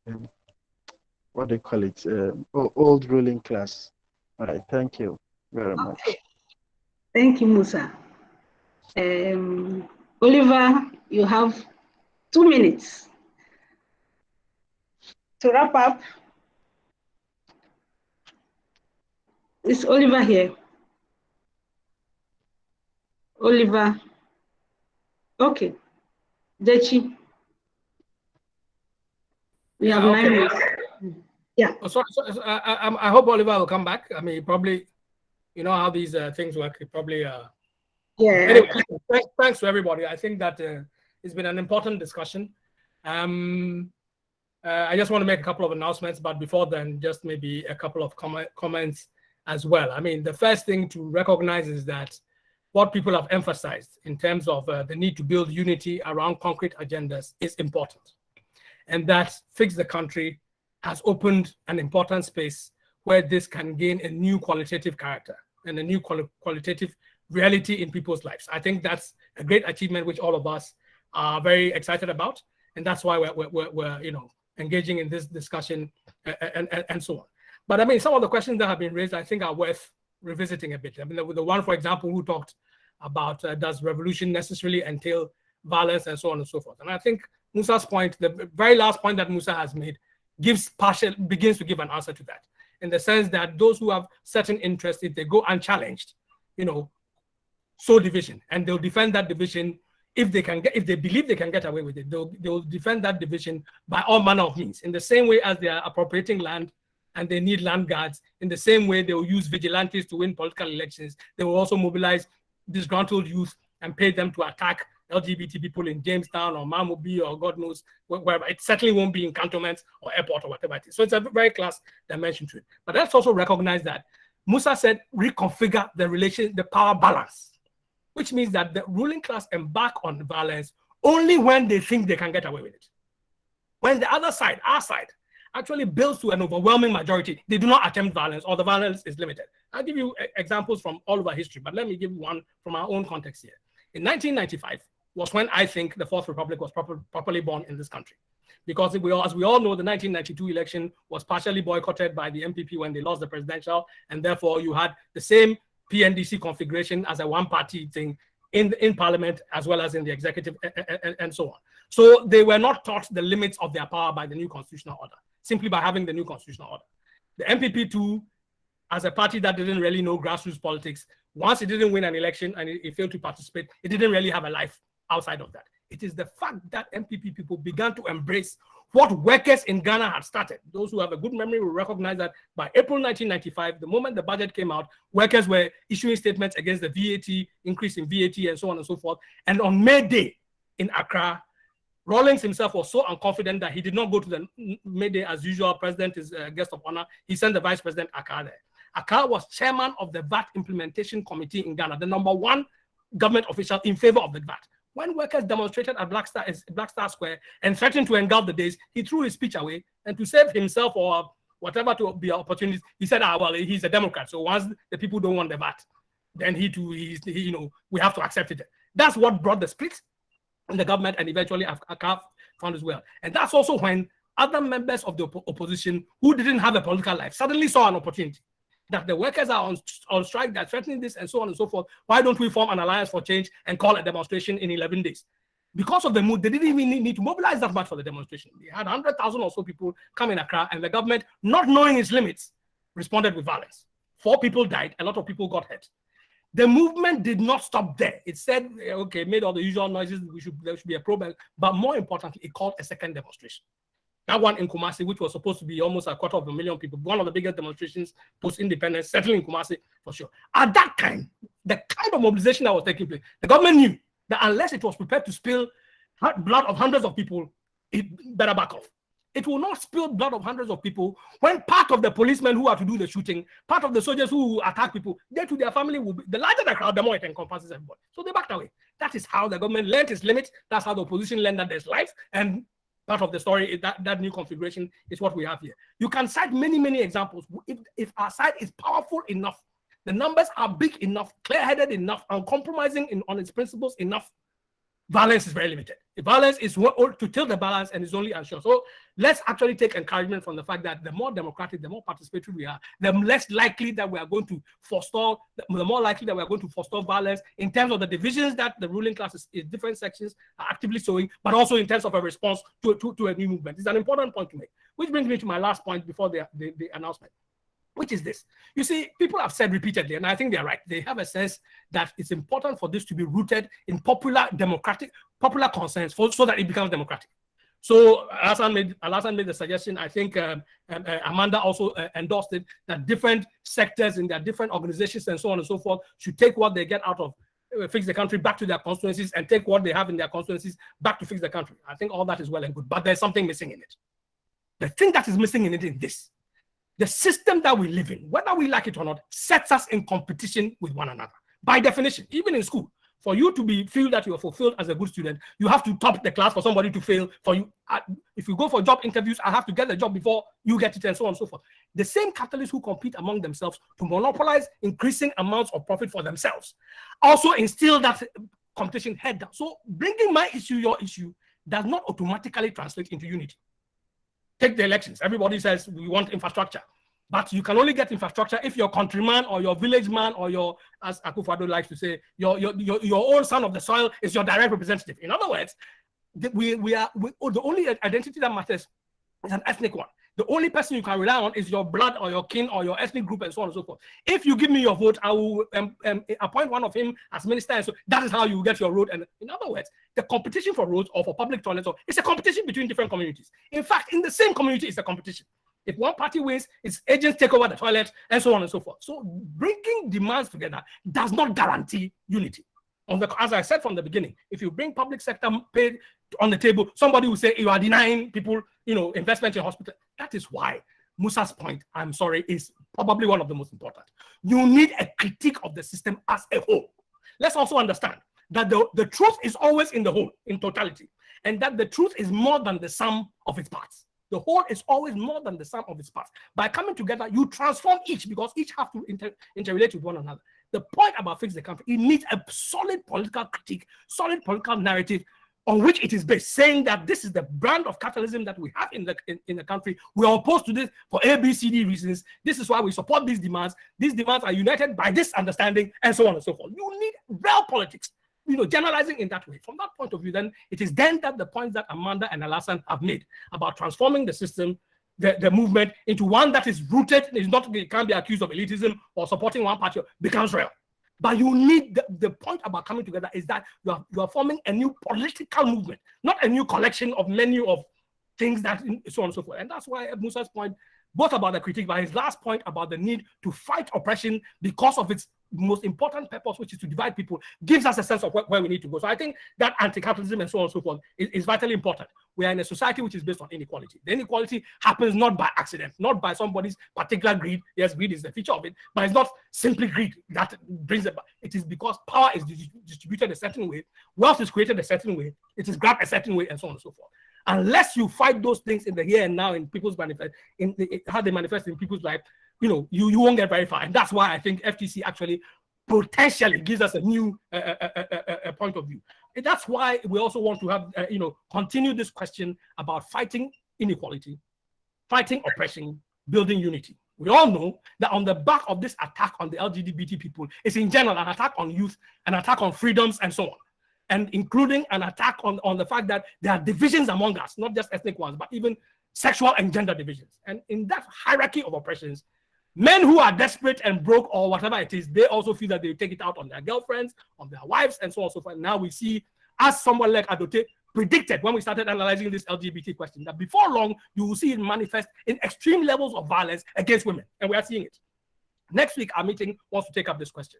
what they call it, old ruling class. All right, thank you very much. Thank you, Musa. Oliver, you have 2 minutes to wrap up. Is Oliver here? Oliver. Okay. Dechi. We have 9 minutes. Yeah. Oh, sorry, I hope Oliver will come back. I mean, probably, you know how these things work. He probably. Yeah. Anyway, thanks to everybody. I think that it's been an important discussion. I just want to make a couple of announcements, but before then, just maybe a couple of comments as well. I mean, the first thing to recognize is that what people have emphasized in terms of the need to build unity around concrete agendas is important. And that Fix the Country has opened an important space where this can gain a new qualitative character and a new qualitative reality in people's lives. I think that's a great achievement which all of us are very excited about, and that's why we're engaging in this discussion and so on. But I mean, some of the questions that have been raised, I think, are worth revisiting a bit. I mean, the one, for example, who talked about does revolution necessarily entail violence and so on and so forth. And I think Musa's point, the very last point that Musa has made, begins to give an answer to that, in the sense that those who have certain interests, if they go unchallenged, sow division, and they'll defend that division if they believe they can get away with it. They'll defend that division by all manner of means, in the same way as they are appropriating land and they need land guards. In the same way, they will use vigilantes to win political elections. They will also mobilize disgruntled youth and pay them to attack LGBT people in Jamestown or Mamobi or God knows wherever. It certainly won't be in cantonments or airport or whatever it is. So it's a very class dimension to it. But let's also recognize that Musa said reconfigure the power balance, which means that the ruling class embark on violence only when they think they can get away with it. When the other side, our side, actually builds to an overwhelming majority, they do not attempt violence, or the violence is limited. I'll give you examples from all over history, but let me give one from our own context here. In 1995 was when I think the Fourth Republic was properly born in this country. Because as we all know, the 1992 election was partially boycotted by the MPP when they lost the presidential, and therefore you had the same PNDC configuration as a one-party thing in parliament as well as in the executive and so on. So they were not taught the limits of their power by the new constitutional order, simply by having the new constitutional order. The MPP too, as a party that didn't really know grassroots politics, once it didn't win an election and it failed to participate, it didn't really have a life outside of that. It is the fact that MPP people began to embrace what workers in Ghana had started. Those who have a good memory will recognize that by April 1995, the moment the budget came out, workers were issuing statements against the VAT, increase in VAT and so on and so forth. And on May Day in Accra, Rawlings himself was so unconfident that he did not go to the May Day as usual. President is a guest of honor. He sent the Vice President Akkar there. Akkar was chairman of the VAT Implementation Committee in Ghana, the #1 government official in favor of the VAT. When workers demonstrated at Black Star Square and threatened to engulf the days, he threw his speech away, and to save himself or whatever to be opportunities. He said, well, he's a Democrat. So once the people don't want the VAT, then he we have to accept it. That's what brought the split in the government, and eventually ACAF found as well. And that's also when other members of the opposition who didn't have a political life suddenly saw an opportunity that the workers are on strike, they're threatening this, and so on and so forth. Why don't we form an alliance for change and call a demonstration in 11 days? Because of the mood, they didn't even need to mobilize that much for the demonstration. They had 100,000 or so people come in Accra, and the government, not knowing its limits, responded with violence. 4 people died, a lot of people got hurt. The movement did not stop there. It said, okay, made all the usual noises, there should be a probe, but more importantly, it called a second demonstration. That one in Kumasi, which was supposed to be almost 250,000 people, one of the biggest demonstrations post-independence, certainly in Kumasi for sure. At that time, the kind of mobilization that was taking place, the government knew that unless it was prepared to spill blood of hundreds of people, it better back off. It will not spill blood of hundreds of people when part of the policemen who are to do the shooting, part of the soldiers who attack people, they to their family will be, the larger the crowd, the more it encompasses everybody. So they backed away. That is how the government learned its limits. That's how the opposition learned that there's life. And part of the story is that new configuration is what we have here. You can cite many, many examples. If our side is powerful enough, the numbers are big enough, clear-headed enough, uncompromising on its principles enough, violence is very limited. The violence is to tilt the balance and is only unsure. So let's actually take encouragement from the fact that the more democratic, the more participatory we are, the less likely that we are going to forestall, the more likely that we are going to forestall violence in terms of the divisions that the ruling classes in different sections are actively sowing, but also in terms of a response to a new movement. It's an important point to make, which brings me to my last point before the announcement, which is this. You see, people have said repeatedly, and I think they're right, they have a sense that it's important for this to be rooted in popular concerns so that it becomes democratic. So Alassane made the suggestion, I think Amanda also endorsed it, that different sectors in their different organizations and so on and so forth should take what they get out of Fix the Country back to their constituencies and take what they have in their constituencies back to Fix the Country. I think all that is well and good, but there's something missing in it. The thing that is missing in it is this. The system that we live in, whether we like it or not, sets us in competition with one another. By definition, even in school, for you to feel that you are fulfilled as a good student, you have to top the class for somebody to fail. For you, if you go for job interviews, I have to get the job before you get it, and so on and so forth. The same capitalists who compete among themselves to monopolize increasing amounts of profit for themselves also instill that competition head down. So bringing my issue, your issue, does not automatically translate into unity. Take the elections. Everybody says we want infrastructure, but you can only get infrastructure if your countryman or your village man or your, as Akufo-Addo likes to say, your own son of the soil is your direct representative. In other words, the only identity that matters is an ethnic one. The only person you can rely on is your blood or your kin or your ethnic group and so on and so forth. If you give me your vote, I will appoint one of him as minister, and so that is how you get your road. And in other words, the competition for roads or for public toilets, it's a competition between different communities. In fact, in the same community, it's a competition. If one party wins, its agents take over the toilet and so on and so forth. So bringing demands together does not guarantee unity. As I said from the beginning, if you bring public sector paid on the table, somebody will say you are denying people, investment in hospital. That is why Musa's point, I'm sorry, is probably one of the most important. You need a critique of the system as a whole. Let's also understand that the truth is always in the whole, in totality, and that the truth is more than the sum of its parts. The whole is always more than the sum of its parts. By coming together, you transform each, because each have to interrelate with one another. The point about Fix the Country, it needs a solid political critique, solid political narrative on which it is based, saying that this is the brand of capitalism that we have in the country. We are opposed to this for A, B, C, D reasons. This is why we support these demands. These demands are united by this understanding, and so on and so forth. You need real politics, generalizing in that way. From that point of view, then it is then that the points that Amanda and Alassane have made about transforming the system, the movement, into one that is rooted, it can't be accused of elitism or supporting one party, becomes real. But you need, the point about coming together is that you are forming a new political movement, not a new collection of menu of things that so on and so forth. And that's why Musa's point, both about the critique, but his last point about the need to fight oppression because of its most important purpose, which is to divide people, gives us a sense of where we need to go. So I think that anti-capitalism and so on and so forth is vitally important. We are in a society which is based on inequality. The inequality happens not by accident, not by somebody's particular greed. Yes, greed is the feature of it, but it's not simply greed that brings it back. It is because power is distributed a certain way, wealth is created a certain way, it is grabbed a certain way, and so on and so forth. Unless you fight those things in the here and now in people's manifest, how they manifest in people's life, you won't get very far. And that's why I think FTC actually potentially gives us a new point of view. And that's why we also want to have, continue this question about fighting inequality, fighting oppression, building unity. We all know that on the back of this attack on the LGBT people is in general an attack on youth, an attack on freedoms and so on, and including an attack on the fact that there are divisions among us, not just ethnic ones, but even sexual and gender divisions. And in that hierarchy of oppressions, men who are desperate and broke or whatever it is, they also feel that they take it out on their girlfriends, on their wives, and so on and so forth. Now we see, as someone like Adote predicted when we started analyzing this LGBT question, that before long, you will see it manifest in extreme levels of violence against women. And we are seeing it. Next week, our meeting wants to take up this question.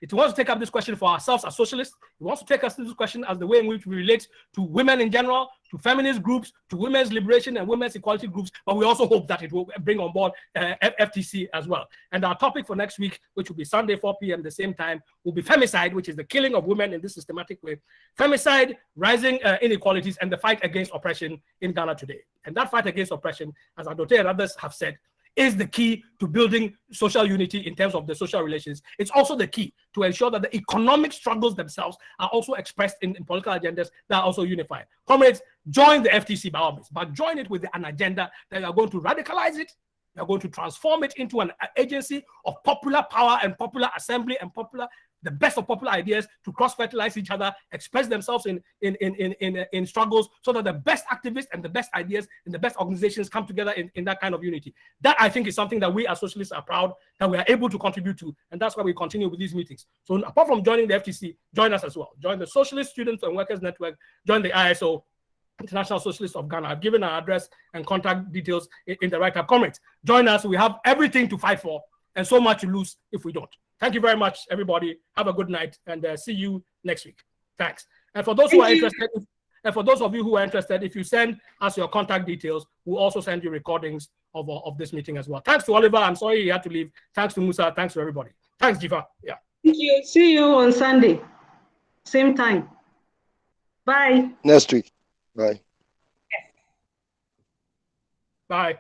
It wants to take up this question for ourselves as socialists. It wants to take us to this question as the way in which we relate to women in general, to feminist groups, to women's liberation and women's equality groups. But we also hope that it will bring on board FTC as well. And our topic for next week, which will be Sunday, 4 p.m. the same time, will be femicide, which is the killing of women in this systematic way. Femicide, rising inequalities, and the fight against oppression in Ghana today. And that fight against oppression, as Adote and others have said, is the key to building social unity in terms of the social relations. It's also the key to ensure that the economic struggles themselves are also expressed in political agendas that are also unified. Comrades, join the FTC by all means, but join it with an agenda that you are going to radicalize it, you are going to transform it into an agency of popular power and popular assembly and the best of popular ideas to cross-fertilize each other, express themselves in struggles, so that the best activists and the best ideas and the best organizations come together in that kind of unity. That, I think, is something that we as socialists are proud that we are able to contribute to, and that's why we continue with these meetings. So apart from joining the FTC, join us as well. Join the Socialist Students and Workers Network, join the ISO, International Socialists of Ghana. I've given our address and contact details in the write-up comments. Join us. We have everything to fight for and so much to lose if we don't. Thank you very much, everybody. Have a good night, and see you next week. Thanks. And for those who are interested, and for those of you who are interested, if you send us your contact details, we'll also send you recordings of this meeting as well. Thanks to Oliver. I'm sorry he had to leave. Thanks to Musa. Thanks to everybody. Thanks, Jifa. Yeah. Thank you. See you on Sunday, same time. Bye. Next week. Bye. Bye.